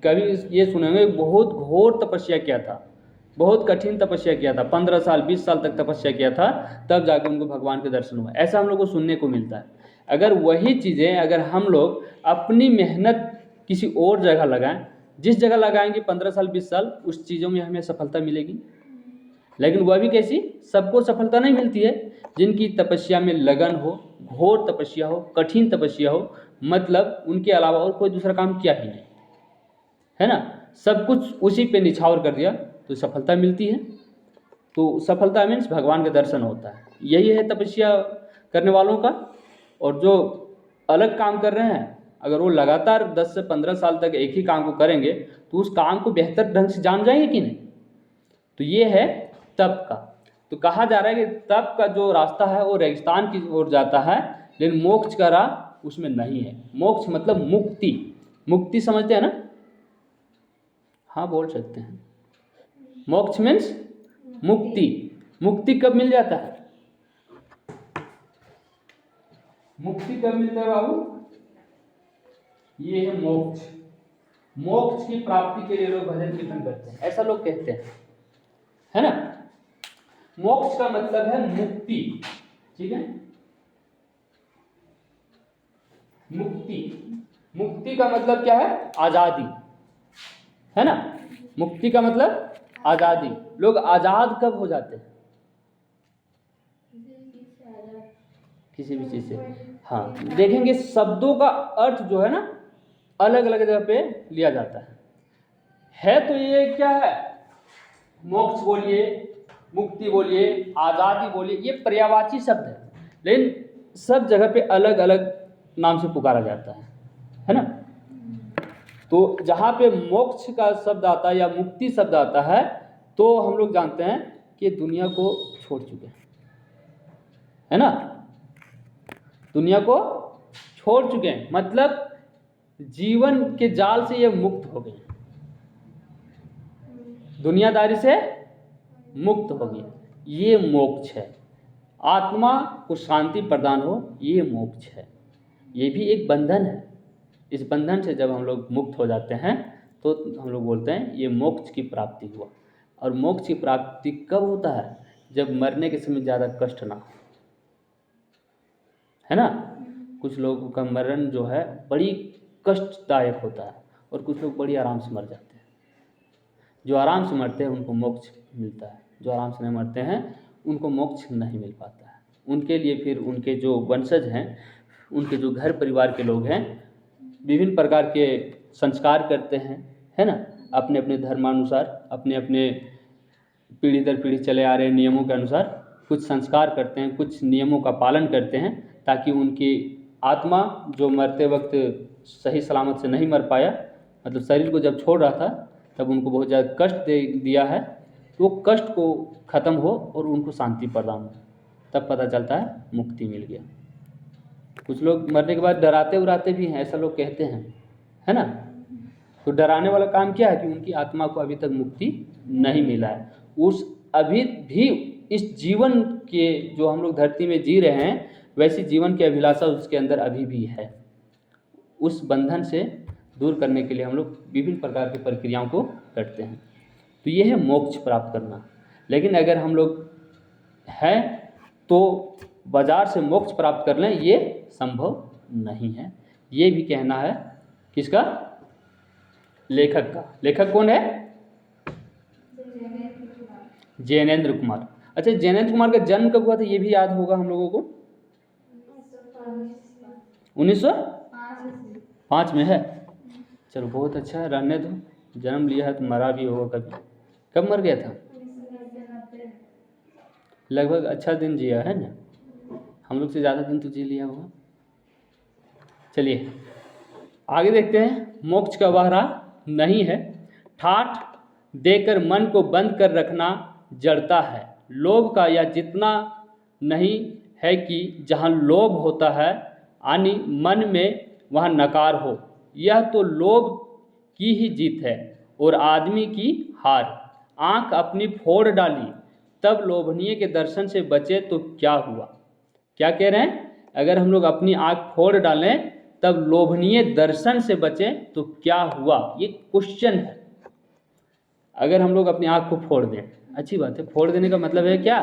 कभी ये सुनेंगे बहुत घोर तपस्या किया था, बहुत कठिन तपस्या किया था, 15 साल 20 साल तक तपस्या किया था, तब जाकर उनको भगवान के दर्शन हुआ। ऐसा हम लोग को सुनने को मिलता है। अगर वही चीज़ें अगर हम लोग अपनी मेहनत किसी और जगह लगाएं, जिस जगह लगाएंगे 15 साल 20 साल, उस चीज़ों में हमें सफलता मिलेगी। लेकिन वह भी कैसी? सबको सफलता नहीं मिलती है। जिनकी तपस्या में लगन हो, घोर तपस्या हो, कठिन तपस्या हो, मतलब उनके अलावा और कोई दूसरा काम किया ही नहीं, है ना, सब कुछ उसी पे निछावर कर दिया तो सफलता मिलती है। तो सफलता मीन्स भगवान का दर्शन होता है। यही है तपस्या करने वालों का। और जो अलग काम कर रहे हैं, अगर वो लगातार 10 से 15 साल तक एक ही काम को करेंगे तो उस काम को बेहतर ढंग से जान जाएंगे कि नहीं। तो ये है तप का। तो कहा जा रहा है कि तप का जो रास्ता है वो रेगिस्तान की ओर जाता है, लेकिन मोक्ष का राह उसमें नहीं है। मोक्ष मतलब मुक्ति। मुक्ति समझते हैं ना? हाँ बोल सकते हैं। मोक्ष मीन्स मुक्ति। मुक्ति कब मिल जाता है? मुक्ति कब मिलता है बाबू? ये है मोक्ष। मोक्ष की प्राप्ति के लिए लोग भजन कीर्तन करते हैं, ऐसा लोग कहते हैं, है ना? मोक्ष का मतलब है मुक्ति, ठीक है? मुक्ति, मुक्ति का मतलब क्या है? आजादी, है ना? मुक्ति का मतलब आजादी। लोग आजाद कब हो जाते हैं? किसी भी चीज से। हाँ, देखेंगे शब्दों का अर्थ जो है ना अलग अलग जगह पे लिया जाता है तो ये क्या है? मोक्ष बोलिए, मुक्ति बोलिए, आजादी बोलिए, ये पर्यायवाची शब्द है, लेकिन सब जगह पे अलग अलग नाम से पुकारा जाता है ना? तो जहाँ पे मोक्ष का शब्द आता है या मुक्ति शब्द आता है तो हम लोग जानते हैं कि दुनिया को छोड़ चुके हैं, है ना? दुनिया को छोड़ चुके हैं मतलब जीवन के जाल से ये मुक्त हो गए, दुनियादारी से मुक्त हो गए। ये मोक्ष है। आत्मा को शांति प्रदान हो, ये मोक्ष है। ये भी एक बंधन है। इस बंधन से जब हम लोग मुक्त हो जाते हैं तो हम लोग बोलते हैं ये मोक्ष की प्राप्ति हुआ। और मोक्ष की प्राप्ति कब होता है? जब मरने के समय ज़्यादा कष्ट ना हो, है ना? कुछ लोगों का मरण जो है बड़ी कष्टदायक होता है और कुछ लोग बड़ी आराम से मर जाते हैं। जो आराम से मरते हैं उनको मोक्ष मिलता है, जो आराम से नहीं मरते हैं उनको मोक्ष नहीं मिल पाता है। उनके लिए फिर उनके जो वंशज हैं, उनके जो घर परिवार के लोग हैं, विभिन्न प्रकार के संस्कार करते हैं, है ना? अपने अपने धर्मानुसार, अपने अपने पीढ़ी दर पीढ़ी चले आ रहे नियमों के अनुसार कुछ संस्कार करते हैं, कुछ नियमों का पालन करते हैं ताकि उनकी आत्मा जो मरते वक्त सही सलामत से नहीं मर पाया, मतलब शरीर को जब छोड़ रहा था तब उनको बहुत ज़्यादा कष्ट दिया है, तो वो कष्ट को ख़त्म हो और उनको शांति प्रदान हो, तब पता चलता है मुक्ति मिल गया। कुछ लोग मरने के बाद डराते उड़ाते भी हैं, ऐसा लोग कहते हैं, है ना? तो डराने वाला काम क्या है कि उनकी आत्मा को अभी तक मुक्ति नहीं मिला है। उस अभी भी इस जीवन के जो हम लोग धरती में जी रहे हैं वैसी जीवन की अभिलाषा उसके अंदर अभी भी है। उस बंधन से दूर करने के लिए हम लोग विभिन्न प्रकार की प्रक्रियाओं को करते हैं। तो ये है मोक्ष प्राप्त करना। लेकिन अगर हम लोग हैं तो बाजार से मोक्ष प्राप्त कर लें, ये संभव नहीं है। ये भी कहना है किसका? लेखक का। लेखक कौन है? जैनेंद्र कुमार। अच्छा, जैनेंद्र कुमार का जन्म कब हुआ था ये भी याद होगा हम लोगों को? 1905 में है। चलो बहुत अच्छा है, रहने दो। जन्म लिया है तो मरा भी होगा कभी। कब मर गया था? लगभग अच्छा दिन जिया है ना, हम लोग से ज़्यादा दिन तो जी लिया होगा। चलिए आगे देखते हैं। मोक्ष का वह राह नहीं है, ठाठ देकर मन को बंद कर रखना जड़ता है। लोभ का यह जितना नहीं है कि जहाँ लोभ होता है यानी मन में वहाँ नकार हो, यह तो लोभ की ही जीत है और आदमी की हार। आँख अपनी फोड़ डाली तब लोभनीय के दर्शन से बचे तो क्या हुआ? क्या कह रहे हैं? अगर हम लोग अपनी आँख फोड़ डालें तब लोभनीय दर्शन से बचें तो क्या हुआ? ये क्वेश्चन है। अगर हम लोग अपनी आँख को फोड़ दें, अच्छी बात है, फोड़ देने का मतलब है क्या?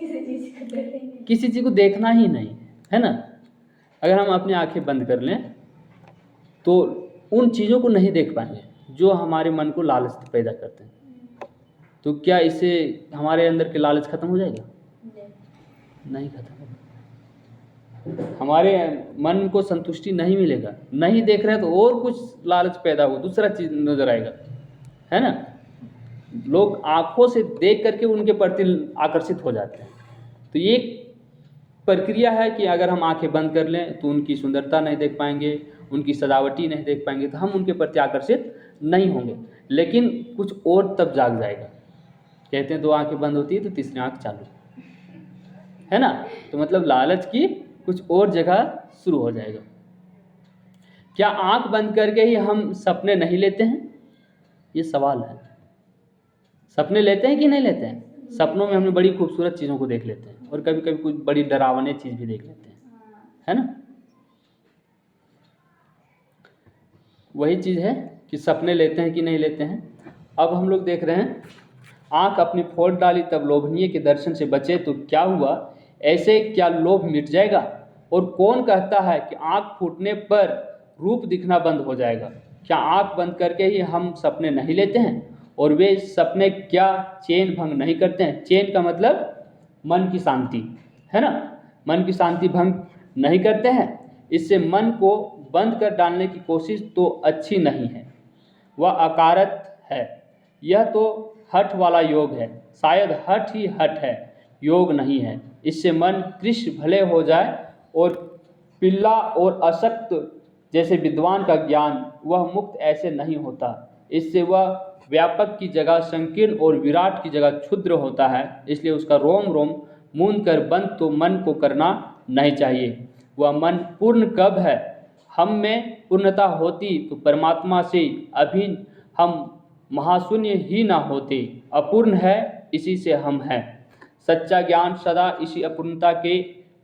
किसी चीज़ को देखना ही नहीं, है ना? अगर हम अपनी आँखें बंद कर लें तो उन चीज़ों को नहीं देख पाएंगे जो हमारे मन को लालच पैदा करते हैं। तो क्या इससे हमारे अंदर के लालच खत्म हो जाएगा? नहीं खत्म होगा। हमारे मन को संतुष्टि नहीं मिलेगा। नहीं देख रहे हैं तो और कुछ लालच पैदा हो, दूसरा चीज़ नजर आएगा, है ना? लोग आँखों से देख करके उनके प्रति आकर्षित हो जाते हैं। तो ये प्रक्रिया है कि अगर हम आंखें बंद कर लें तो उनकी सुंदरता नहीं देख पाएंगे, उनकी सजावटी नहीं देख पाएंगे, तो हम उनके प्रति आकर्षित नहीं होंगे। लेकिन कुछ और तब जाग जाएगा। कहते हैं दो आंखें बंद होती है तो तीसरी आंख चालू, है ना? तो मतलब लालच की कुछ और जगह शुरू हो जाएगा। क्या आंख बंद करके ही हम सपने नहीं लेते हैं? ये सवाल है। सपने लेते हैं कि नहीं लेते हैं? सपनों में हम बड़ी खूबसूरत चीज़ों को देख लेते हैं और कभी कभी कुछ बड़ी डरावने चीज़ भी देख लेते हैं, है ना? वही चीज़ है कि सपने लेते हैं कि नहीं लेते हैं। अब हम लोग देख रहे हैं, आंख अपनी फोड़ डाली तब लोभनीय के दर्शन से बचे, तो क्या हुआ? ऐसे क्या लोभ मिट जाएगा? और कौन कहता है कि आंख फूटने पर रूप दिखना बंद हो जाएगा? क्या आंख बंद करके ही हम सपने नहीं लेते हैं? और वे सपने क्या चैन भंग नहीं करते हैं? चैन का मतलब मन की शांति, है ना? मन की शांति भंग नहीं करते हैं। इससे मन को बंद कर डालने की कोशिश तो अच्छी नहीं है, वह अकारत है। यह तो हठ वाला योग है, शायद हठ ही हठ है, योग नहीं है। इससे मन कृष्ण भले हो जाए और पिल्ला और अशक्त जैसे विद्वान का ज्ञान, वह मुक्त ऐसे नहीं होता। इससे वह व्यापक की जगह संकीर्ण और विराट की जगह क्षुद्र होता है। इसलिए उसका रोम रोम मूंद कर बंद तो मन को करना नहीं चाहिए। वह मन पूर्ण कब है? हम में पूर्णता होती तो परमात्मा से अभी हम महाशून्य ही ना होते। अपूर्ण है, इसी से हम हैं। सच्चा ज्ञान सदा इसी अपूर्णता के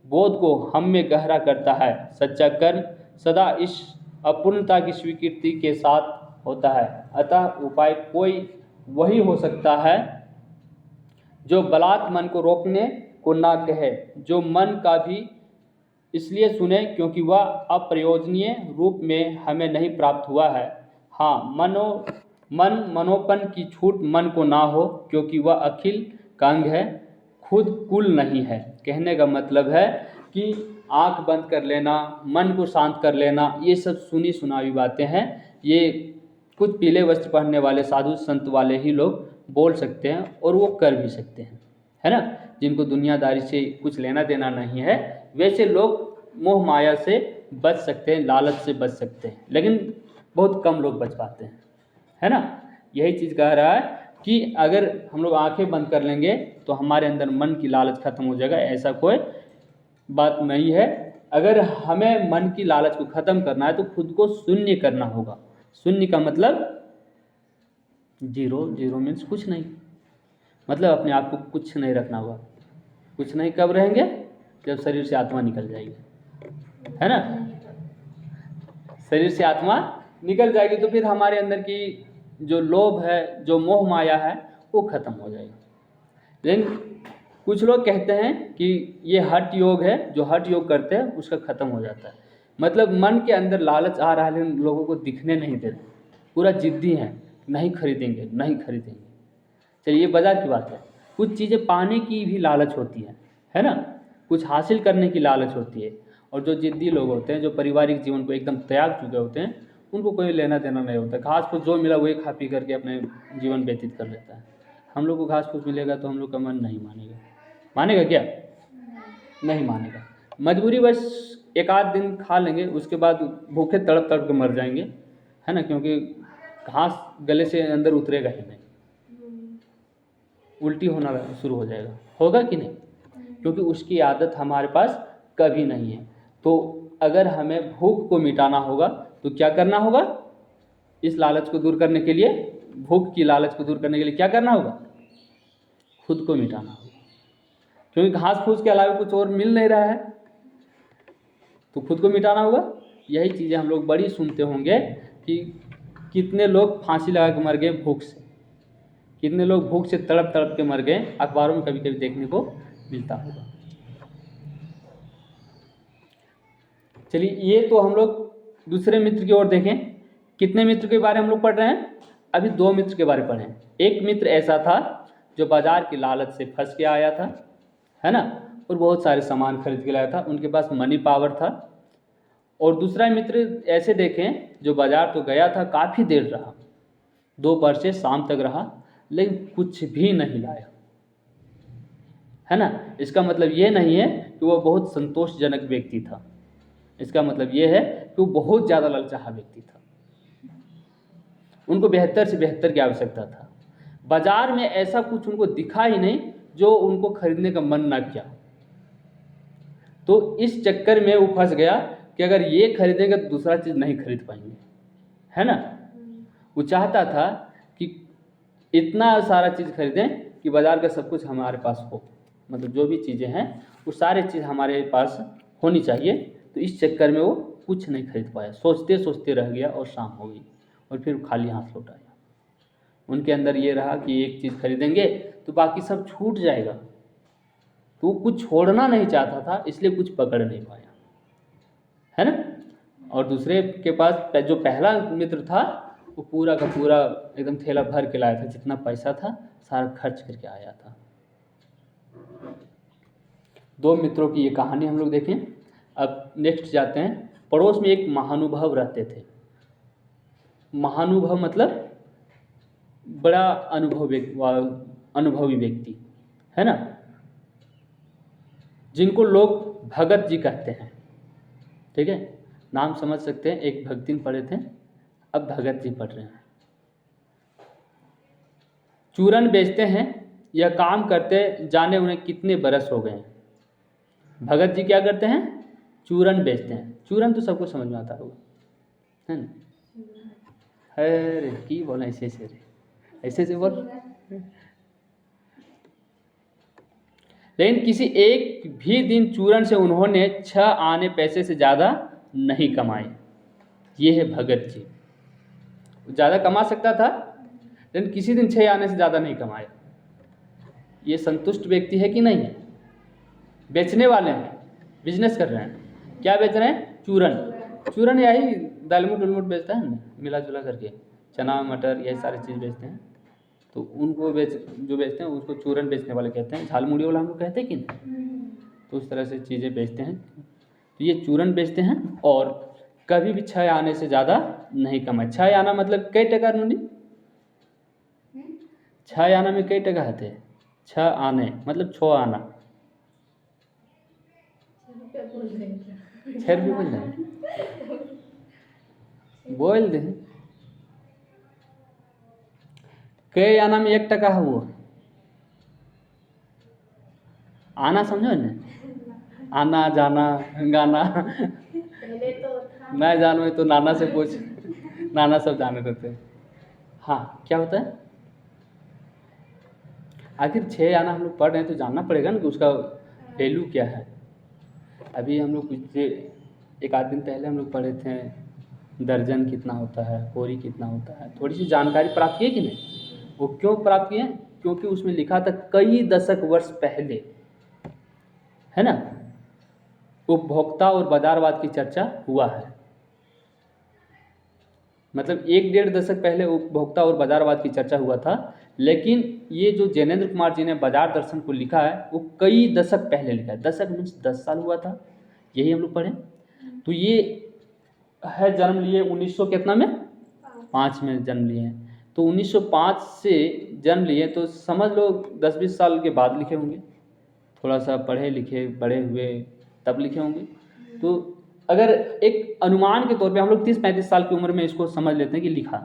बोध को हम में गहरा करता है। सच्चा कर्म सदा इस अपूर्णता की स्वीकृति के साथ होता है। अतः उपाय कोई वही हो सकता है जो बलात् मन को रोकने को ना कहे, जो मन का भी इसलिए सुने क्योंकि वह अप्रयोजनीय रूप में हमें नहीं प्राप्त हुआ है। हाँ, मनोपन की छूट मन को ना हो, क्योंकि वह अखिल का अंग है, खुद कुल नहीं है। कहने का मतलब है कि आंख बंद कर लेना, मन को शांत कर लेना, ये सब सुनी सुनाई बातें हैं। ये कुछ पीले वस्त्र पहनने वाले साधु संत वाले ही लोग बोल सकते हैं और वो कर भी सकते हैं, है ना? जिनको दुनियादारी से कुछ लेना देना नहीं है, वैसे लोग मोह माया से बच सकते हैं, लालच से बच सकते हैं, लेकिन बहुत कम लोग बच पाते हैं, है ना? यही चीज़ कह रहा है कि अगर हम लोग आंखें बंद कर लेंगे तो हमारे अंदर मन की लालच खत्म हो जाएगा। ऐसा कोई बात नहीं है। अगर हमें मन की लालच को ख़त्म करना है तो खुद को शून्य करना होगा। शून्य का मतलब जीरो, जीरो मीन्स कुछ नहीं, मतलब अपने आप को कुछ नहीं रखना होगा। कुछ नहीं कब रहेंगे? जब शरीर से आत्मा निकल जाएगी, है ना? शरीर से आत्मा निकल जाएगी तो फिर हमारे अंदर की जो लोभ है, जो मोह माया है, वो खत्म हो जाएगा। लेकिन कुछ लोग कहते हैं कि ये हठ योग है, जो हठ योग करते हैं उसका ख़त्म हो जाता है। मतलब मन के अंदर लालच आ रहा है लेकिन लोगों को दिखने नहीं देते, पूरा जिद्दी हैं, नहीं खरीदेंगे, नहीं खरीदेंगे। चलिए, बाजार की बात है। कुछ चीज़ें पाने की भी लालच होती है ना? कुछ हासिल करने की लालच होती है। और जो जिद्दी लोग होते हैं, जो पारिवारिक जीवन को एकदम त्याग चुके होते हैं, उनको कोई लेना देना नहीं होता। घास फूस जो मिला वही खा पी करके अपने जीवन व्यतीत कर लेता है। हम लोग को घास फूस मिलेगा तो हम लोग का मन नहीं मानेगा। मानेगा क्या? नहीं मानेगा। मजबूरी बस एक आध दिन खा लेंगे, उसके बाद भूखे तड़प तड़प के मर जाएंगे, है ना? क्योंकि घास गले से अंदर उतरेगा ही नहीं, उल्टी होना शुरू हो जाएगा। होगा कि नहीं? क्योंकि उसकी आदत हमारे पास कभी नहीं है। तो अगर हमें भूख को मिटाना होगा तो क्या करना होगा? इस लालच को दूर करने के लिए, भूख की लालच को दूर करने के लिए क्या करना होगा? खुद को मिटाना होगा। क्योंकि घास फूस के अलावा कुछ और मिल नहीं रहा है, तो खुद को मिटाना होगा। यही चीज़ें हम लोग बड़ी सुनते होंगे कि कितने लोग फांसी लगा के मर गए भूख से, कितने लोग भूख से तड़प तड़प के मर गए, अखबारों में कभी कभी देखने को मिलता होगा। चलिए, ये तो हम लोग दूसरे मित्र की ओर देखें। कितने मित्र के बारे में हम लोग पढ़ रहे हैं? अभी 2 मित्र के बारे में पढ़ें। एक मित्र ऐसा था जो बाजार की लालच से फंस के आया था, है ना? और बहुत सारे सामान खरीद के लाया था, उनके पास मनी पावर था। और दूसरा मित्र ऐसे देखें जो बाजार तो गया था, काफ़ी देर रहा, दोपहर से शाम तक रहा, लेकिन कुछ भी नहीं लाया, है ना? इसका मतलब ये नहीं है कि वो बहुत संतोषजनक व्यक्ति था। इसका मतलब ये है कि वो बहुत ज़्यादा ललचाहा व्यक्ति था। उनको बेहतर से बेहतर की आवश्यकता था। बाजार में ऐसा कुछ उनको दिखा ही नहीं जो उनको खरीदने का मन ना किया। तो इस चक्कर में वो फंस गया कि कि अगर ये खरीदेंगे तो दूसरा चीज़ नहीं खरीद पाएंगे, है ना। वो चाहता था कि इतना सारा चीज़ खरीदें कि बाज़ार का सब कुछ हमारे पास हो, मतलब जो भी चीज़ें हैं वो सारी चीज़ हमारे पास होनी चाहिए। तो इस चक्कर में वो कुछ नहीं खरीद पाया, सोचते सोचते रह गया और शाम हो गई और फिर खाली हाथ लौट आया। उनके अंदर ये रहा कि एक चीज़ खरीदेंगे तो बाकी सब छूट जाएगा, तो वो कुछ छोड़ना नहीं चाहता था, इसलिए कुछ पकड़ नहीं पाया, है ना। और दूसरे के पास जो पहला मित्र था वो पूरा का पूरा एकदम थैला भर के लाया था, जितना पैसा था सारा खर्च करके आया था। दो मित्रों की ये कहानी हम लोग देखें। अब नेक्स्ट जाते हैं। पड़ोस में एक महानुभव रहते थे। महानुभव मतलब बड़ा अनुभवी व्यक्ति, है ना, जिनको लोग भगत जी कहते हैं। ठीक है, नाम समझ सकते हैं। एक भक्ति में पढ़े थे, अब भगत जी पढ़ रहे हैं। चूरन बेचते हैं, यह काम करते जाने उन्हें कितने बरस हो गए हैं। भगत जी क्या करते हैं? चूरन बेचते हैं। चूरन तो सबको समझ में आता होगा, है ना। अरे की बोला ऐसे ऐसे रे, ऐसे ऐसे बोल। लेकिन किसी एक भी दिन चूरन से उन्होंने 6 आने पैसे से ज़्यादा नहीं कमाए। ये है भगत जी। ज़्यादा कमा सकता था लेकिन किसी दिन 6 आने से ज़्यादा नहीं कमाए। ये संतुष्ट व्यक्ति है कि नहीं है? बेचने वाले हैं, बिजनेस कर रहे हैं। क्या बेच रहे हैं? चूरन। चूरन यही दालमोट उलमोट बेचता है ना, मिला जुला करके चना मटर यही सारी चीज़ बेचते हैं। तो उनको जो बेचते हैं उसको चूरन बेचने वाले कहते हैं। झालमुड़ी वाला हम लोग कहते हैं कि नहीं। तो उस तरह से चीज़ें बेचते हैं। तो ये चूरन बेचते हैं और कभी भी 6 आने से ज़्यादा नहीं कमाए। 6 आना मतलब कई टका नूनी? 6 आना में कई टका आते हैं? 6 आने मतलब 6 आना। 6 रुपये बोल रहे, बोल दे। कई आना में 1 टका है वो। आना समझो ना, आना जाना गाना। पहले तो था मैं जानो तो नाना से पूछ, नाना सब जाने देते हैं। हाँ, क्या होता है? आखिर 6 आना हम लोग पढ़ रहे हैं तो जानना पड़ेगा ना कि उसका वैल्यू क्या है। अभी हम लोग पिछले 1 आध दिन पहले हम लोग पढ़े थे दर्जन कितना होता है, कोरी कितना होता है। थोड़ी सी जानकारी प्राप्त की कि नहीं? वो क्यों प्राप्त किए? क्योंकि उसमें लिखा था कई दशक वर्ष पहले, है ना, उपभोक्ता और बाजारवाद की चर्चा हुआ है। मतलब 1-1.5 दशक पहले उपभोक्ता और बाजारवाद की चर्चा हुआ था। लेकिन ये जो जैनेंद्र कुमार जी ने बाजार दर्शन को लिखा है वो कई दशक पहले लिखा है। दशक मीन्स 10 साल हुआ था, यही हम लोग पढ़े। तो ये है जन्म लिए 1900 कितना में 5 में जन्म लिए हैं। तो 1905 से जन्म लिए तो समझ लो 10-20 साल के बाद लिखे होंगे। थोड़ा सा पढ़े लिखे बड़े हुए तब लिखे होंगे। तो अगर एक अनुमान के तौर पे हम लोग 30-35 साल की उम्र में इसको समझ लेते हैं कि लिखा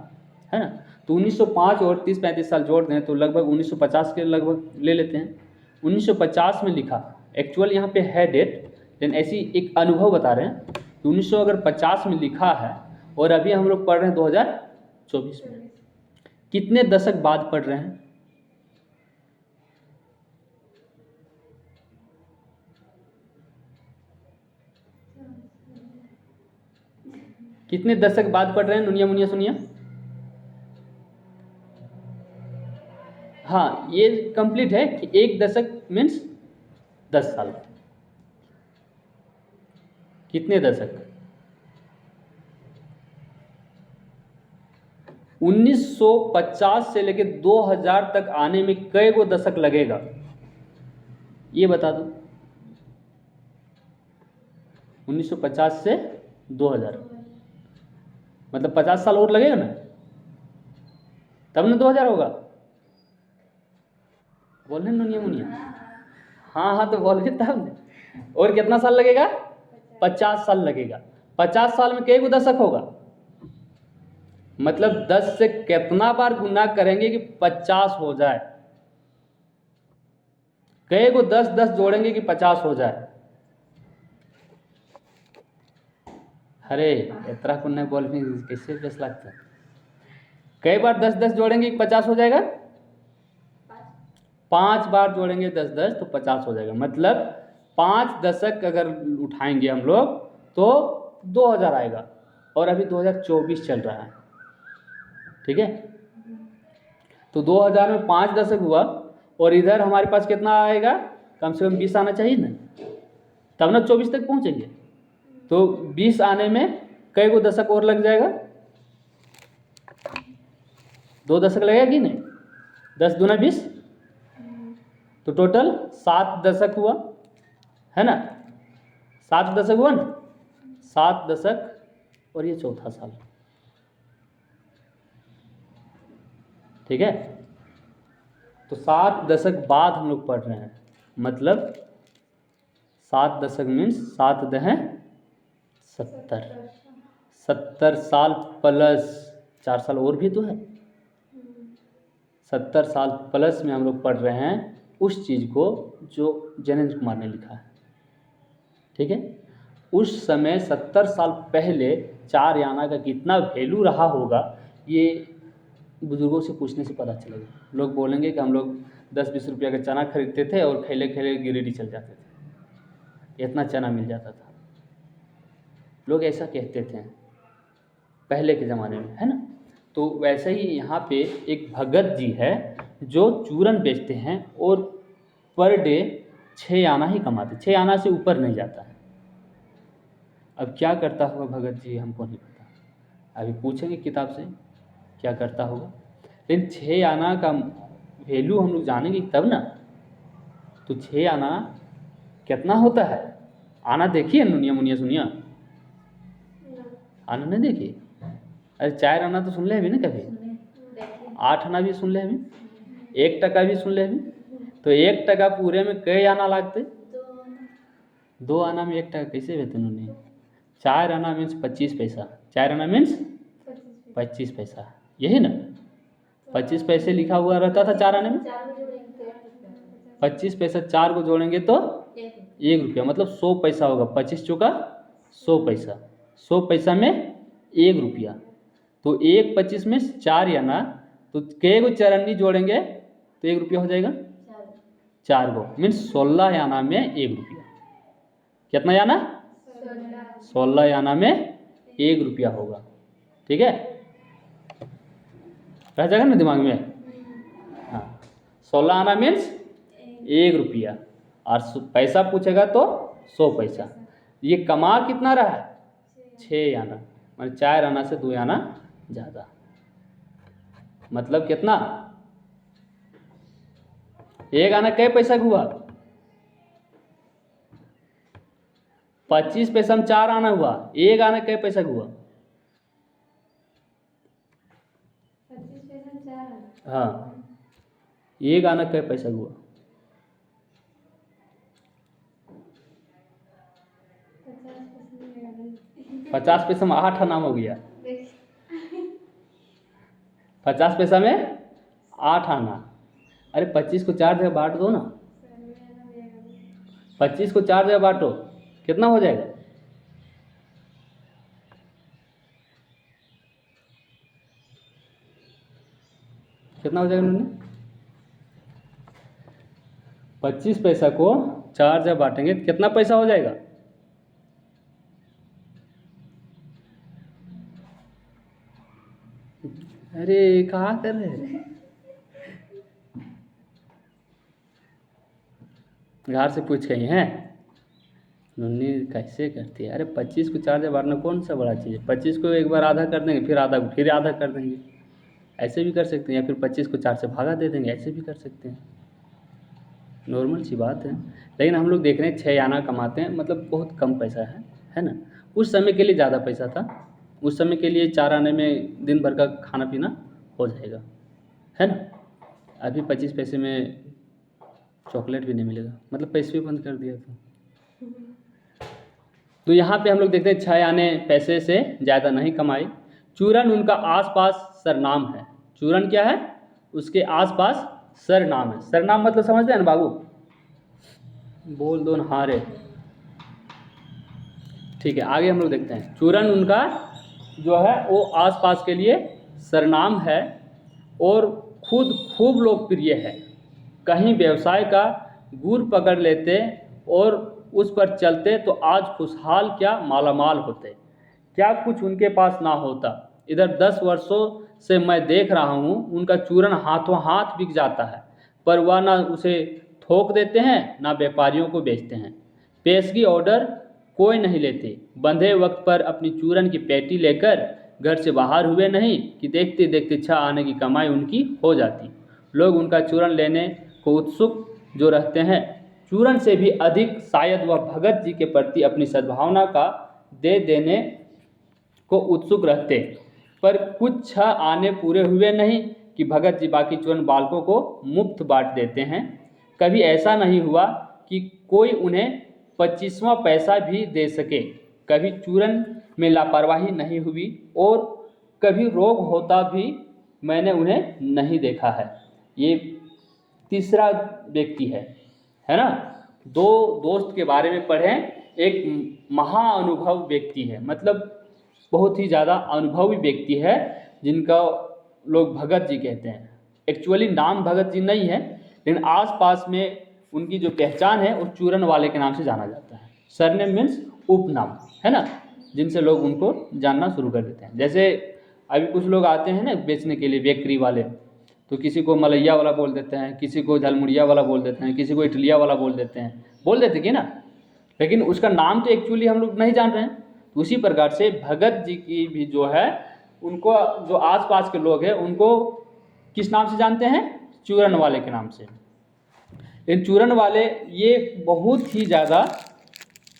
है ना। तो 1905 और 30-35 साल जोड़ दें तो लगभग 1950 के लगभग ले लेते हैं। 1950 में लिखा, एक्चुअल यहाँ पे है डेट, लेकिन ऐसी एक अनुभव बता रहे हैं कि 1950 में लिखा है और अभी हम लोग पढ़ रहे हैं 2024 में। कितने दशक बाद पढ़ रहे हैं? कितने दशक बाद पढ़ रहे हैं? नुनिया मुनिया सुनिया। हाँ, ये कंप्लीट है कि 1 दशक मीन्स 10 साल। कितने दशक? 1950 से लेकर 2000 तक आने में कई गो दशक लगेगा, ये बता दो। 1950 से 2000 मतलब 50 साल और लगेगा ना, तब ना 2000 होगा। बोल रहे नुनिया मुनिया। हाँ हाँ, तो बोल रहे तब ना। और कितना साल लगेगा? 50 साल लगेगा। 50 साल में कई गो दशक होगा? मतलब 10 से कितना बार गुना करेंगे कि 50 हो जाए? कई गो 10-10 जोड़ेंगे कि 50 हो जाए? अरे इतना को नहीं बोल भी कैसे बेस लगता है। कई बार 10-10 जोड़ेंगे 50 हो जाएगा। 5 बार जोड़ेंगे 10-10 तो 50 हो जाएगा। मतलब 5 दशक अगर उठाएंगे हम लोग तो 2000 आएगा। और अभी 2024 चल रहा है, ठीक है। तो 2000 में 5 दशक हुआ और इधर हमारे पास कितना आएगा, कम से कम 20 आना चाहिए ना, तब ना 24 तक पहुँचेंगे। तो 20 आने में कई गो दशक और लग जाएगा, 2 दशक लगेगा कि नहीं। 10 दूना 20, तो टोटल 7 दशक हुआ, है ना। 7 दशक हुआ ना, 7 दशक और ये चौथा साल, ठीक है। तो 7 दशक बाद हम लोग पढ़ रहे हैं। मतलब 7 दशक मीन्स 7 दह 70, 70 साल प्लस 4 साल और भी तो है। 70 साल प्लस में हम लोग पढ़ रहे हैं उस चीज़ को जो जैनेन्द्र कुमार ने लिखा है, ठीक है। उस समय 70 साल पहले 4 आना का कितना वैल्यू रहा होगा, ये बुजुर्गों से पूछने से पता चलेगा। लोग बोलेंगे कि हम लोग 10-20 रुपया का चना खरीदते थे और खेले खेले गिरिडीह चल जाते थे, इतना चना मिल जाता था। लोग ऐसा कहते थे पहले के ज़माने में, है ना। तो वैसे ही यहाँ पे एक भगत जी है जो चूरन बेचते हैं और पर डे 6 आना ही कमाते, 6 आना से ऊपर नहीं जाता है। अब क्या करता होगा भगत जी हमको नहीं पता, अभी पूछेंगे किताब से क्या करता होगा। लेकिन 6 आना का वैल्यू हम लोग जानेंगे तब ना। तो 6 आना कितना होता है, आना देखिए नुनिया मुनिया सुनिया, आना नहीं देखिए। अरे 4 आना तो सुन ले अभी ना कभी, 8 आना भी सुन ले अभी, 1 टका भी सुन ले अभी। तो 1 टका पूरे में कई आना लगते, 2 आना में 1 टका कैसे देते नुनिया। 4 आना मीन्स 25 पैसा, 4 आना मीन्स 25 पैसा, यही ना। 25 पैसे लिखा हुआ रहता था 4 आने में। 25 पैसा 4 को जोड़ेंगे तो 1 रुपया, मतलब 100 पैसा होगा। 25 चौका 100 पैसा, 100 पैसा में 1 रुपया। तो 1 25 में 4 आना, तो कई गो चरन्नी जोड़ेंगे तो 1 रुपया हो जाएगा। 4 गो मीन्स 16 आना में 1 रुपया। कितना आना, 16 आना में 1 रुपया होगा, ठीक है। रह जाएगा ना दिमाग में। हाँ, 16 आना मीन्स 1 रुपया और पैसा पूछेगा तो 100 पैसा। ये कमा कितना रहा है, 6 आना, मतलब 4 आना से 2 आना ज़्यादा। मतलब कितना, 1 आना कै पैसा हुआ, 25 पैसा में 4 आना हुआ। 1 आना कै पैसा हुआ, हाँ 1 आना कै पैसा हुआ, 50 पैसा में 8 आना हो गया। 50 पैसा में 8 आना। अरे 25 को 4 जगह बांट दो ना, 25 को 4 जगह बांटो, कितना हो जाएगा। कितना हो जाएगा उन्होंने, 25 पैसा को 4 जगह बांटेंगे तो कितना पैसा हो जाएगा। अरे कहाँ कर रहे हैं, घर से पूछ गई हैं नन्नी कैसे करती है। अरे 25 को 4 जगह बांटना कौन सा बड़ा चीज़ है। 25 को एक बार आधा कर देंगे, फिर आधा को फिर आधा कर देंगे, ऐसे भी कर सकते हैं। या फिर 25 को 4 से भागा दे देंगे, ऐसे भी कर सकते हैं। नॉर्मल सी बात है। लेकिन हम लोग देख रहे हैं 6 आना कमाते हैं, मतलब बहुत कम पैसा है ना। उस समय के लिए ज़्यादा पैसा था, उस समय के लिए 4 आने में दिन भर का खाना पीना हो जाएगा, है ना। अभी 25 पैसे में चॉकलेट भी नहीं मिलेगा, मतलब पैसे भी बंद कर दिया था। तो यहाँ पे हम लोग देखते हैं 6 आने पैसे से ज़्यादा नहीं कमाए। चूरन उनका आसपास सरनाम है। चूरन क्या है, उसके आसपास सरनाम है। सरनाम मतलब समझते हैं ना बाबू, बोल दो न हारे। ठीक है, आगे हम लोग देखते हैं। चूरन उनका जो है वो आसपास के लिए सरनाम है और खुद खूब लोकप्रिय है। कहीं व्यवसाय का गुर पकड़ लेते और उस पर चलते तो आज खुशहाल क्या मालामाल होते। क्या कुछ उनके पास ना होता। इधर 10 वर्षों से मैं देख रहा हूँ उनका चूरन हाथों हाथ बिक जाता है, पर वह ना उसे थोक देते हैं ना व्यापारियों को बेचते हैं। पेशगी ऑर्डर कोई नहीं लेते। बंधे वक्त पर अपनी चूरन की पेटी लेकर घर से बाहर हुए नहीं कि देखते देखते 6 आने की कमाई उनकी हो जाती। लोग उनका चूरन लेने को उत्सुक जो रहते हैं, चूरन से भी अधिक शायद वह भगत जी के प्रति अपनी सद्भावना का दे देने को उत्सुक रहते। पर कुछ 6 आने पूरे हुए नहीं कि भगत जी बाकी चूरन बालकों को मुफ्त बांट देते हैं। कभी ऐसा नहीं हुआ कि कोई उन्हें 25वां पैसा भी दे सके। कभी चूरन में लापरवाही नहीं हुई और कभी रोग होता भी मैंने उन्हें नहीं देखा है। ये तीसरा व्यक्ति है ना। दो दोस्त के बारे में पढ़ें। एक महाअनुभव व्यक्ति है, मतलब बहुत ही ज़्यादा अनुभवी व्यक्ति है जिनका लोग भगत जी कहते हैं। एक्चुअली नाम भगत जी नहीं है, लेकिन आसपास में उनकी जो पहचान है वो चूरन वाले के नाम से जाना जाता है। सरनेम मीन्स उपनाम, है ना, जिनसे लोग उनको जानना शुरू कर देते हैं। जैसे अभी कुछ लोग आते हैं ना बेचने के लिए, बेकरी वाले, तो किसी को मलैया वाला बोल देते हैं, किसी को झलमुड़िया वाला बोल देते हैं, किसी को इटलिया वाला बोल देते कि ना, लेकिन उसका नाम तो एक्चुअली हम लोग नहीं जान रहे हैं। तो उसी प्रकार से भगत जी की भी जो है, उनको जो आसपास के लोग हैं उनको किस नाम से जानते हैं? चूरन वाले के नाम से। इन चूरन वाले ये बहुत ही ज़्यादा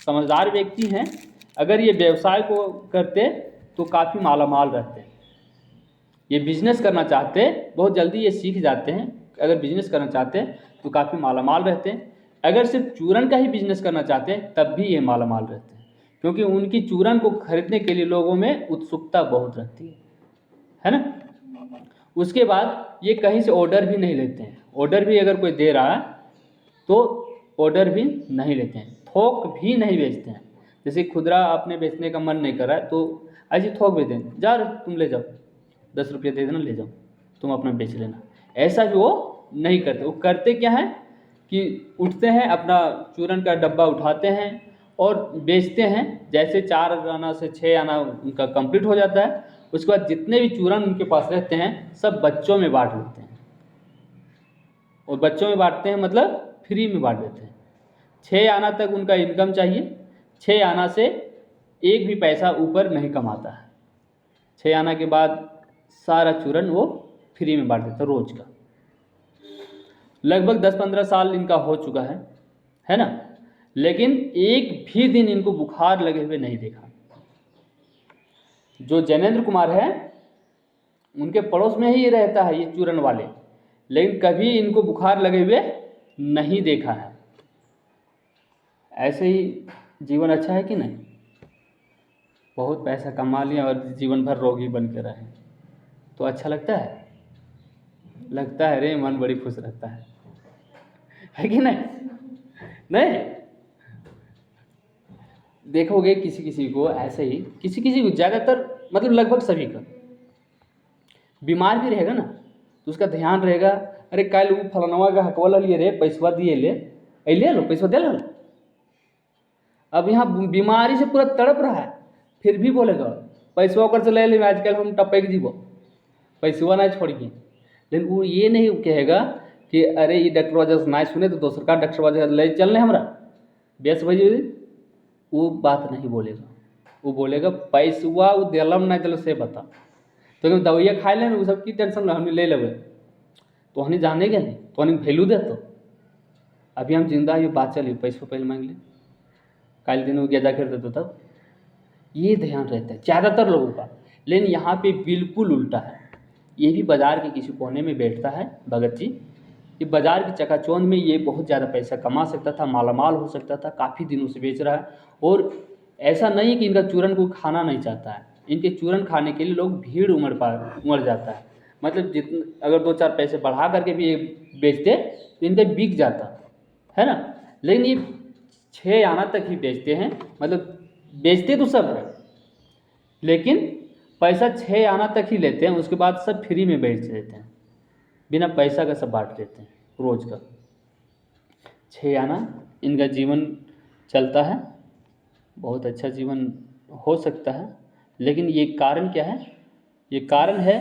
समझदार व्यक्ति हैं। अगर ये व्यवसाय को करते तो काफ़ी मालामाल रहते। ये बिजनेस करना चाहते, बहुत जल्दी ये सीख जाते हैं। अगर बिजनेस करना चाहते तो काफ़ी मालामाल रहते हैं। अगर सिर्फ चूरन का ही बिजनेस करना चाहते हैं तब भी ये मालामाल रहते हैं, क्योंकि उनकी चूरन को खरीदने के लिए लोगों में उत्सुकता बहुत रहती है ना। उसके बाद ये कहीं से ऑर्डर भी नहीं लेते हैं। ऑर्डर भी अगर कोई दे रहा है तो ऑर्डर भी नहीं लेते हैं, थोक भी नहीं बेचते हैं। जैसे खुदरा आपने बेचने का मन नहीं कर रहा है तो ऐसे थोक बेच दें, जा तुम ले जाओ, 10 रुपये दे देना, ले जाओ तुम अपना बेच लेना। ऐसा भी वो नहीं करते। वो करते क्या है कि उठते हैं, अपना चूरन का डब्बा उठाते हैं और बेचते हैं। जैसे 4 आना से 6 आना उनका कंप्लीट हो जाता है, उसके बाद जितने भी चूरन उनके पास रहते हैं सब बच्चों में बांट लेते हैं। और बच्चों में बांटते हैं मतलब फ्री में बांट देते हैं। 6 आना तक उनका इनकम चाहिए। 6 आना से एक भी पैसा ऊपर नहीं कमाता है। 6 आना के बाद सारा चूरन वो फ्री में बांट देता है रोज का। लगभग 10-15 साल इनका हो चुका है ना, लेकिन एक भी दिन इनको बुखार लगे हुए नहीं देखा। जो जैनेंद्र कुमार है उनके पड़ोस में ही रहता है ये चूरन वाले, लेकिन कभी इनको बुखार लगे हुए नहीं देखा है। ऐसे ही जीवन अच्छा है कि नहीं? बहुत पैसा कमा लिया और जीवन भर रोगी बन के रहे तो अच्छा लगता है? लगता है रे, मन बड़ी खुश रहता है कि नहीं? नहीं देखोगे किसी किसी को ऐसे ही, किसी किसी को, ज़्यादातर मतलब लगभग सभी का बीमार भी रहेगा ना तो उसका ध्यान रहेगा, अरे कल वो फलानवा का हकवा लिए रे, पैसवा दिए ले लो, पैसा दे लो। अब यहाँ बीमारी से पूरा तड़प रहा है फिर भी बोलेगा पैसवा ओकर से ले आजकल हम टपक जीवो, पैसवा ना छोड़िए। लेकिन वो ये नहीं कहेगा कि अरे ये डॉक्टर वजह से ना सुने तो दोसर का डॉक्टर वजह ले चलने हमरा बेस भजी। वो बात नहीं बोलेगा। वो बोलेगा पैसवा वो दिलम नहीं दिल से बता, तो दवाइया खाए ले वो सब की टेंशन हम ले लेवे तो हमें जाने के नहीं तो हमें वैल्यू दे। तो अभी हम जिंदा ये बात चली, पैसों पहले मांग ले, कल दिन वो गेजा कर देते तब। ये ध्यान रहता है ज़्यादातर लोगों का। लेकिन यहाँ पे बिल्कुल उल्टा है। ये भी बाज़ार के किसी कोने में बैठता है भगत जी। ये बाज़ार की चकाचौंध में ये बहुत ज़्यादा पैसा कमा सकता था, मालामाल हो सकता था। काफ़ी दिनों से बेच रहा है और ऐसा नहीं है कि इनका चूरन को खाना नहीं चाहता है। इनके चूरन खाने के लिए लोग भीड़ उमड़ जाता है। मतलब जितने अगर 2-4 पैसे बढ़ा करके भी ये बेचते तो इनका बिक जाता है ना। लेकिन ये 6 आना तक ही बेचते हैं, मतलब बेचते तो सब है, लेकिन पैसा 6 आना तक ही लेते हैं, उसके बाद सब फ्री में बेच देते हैं, बिना पैसा का सब बांट देते हैं रोज़ का। 6 आना इनका जीवन चलता है, बहुत अच्छा जीवन हो सकता है। लेकिन ये कारण क्या है? ये कारण है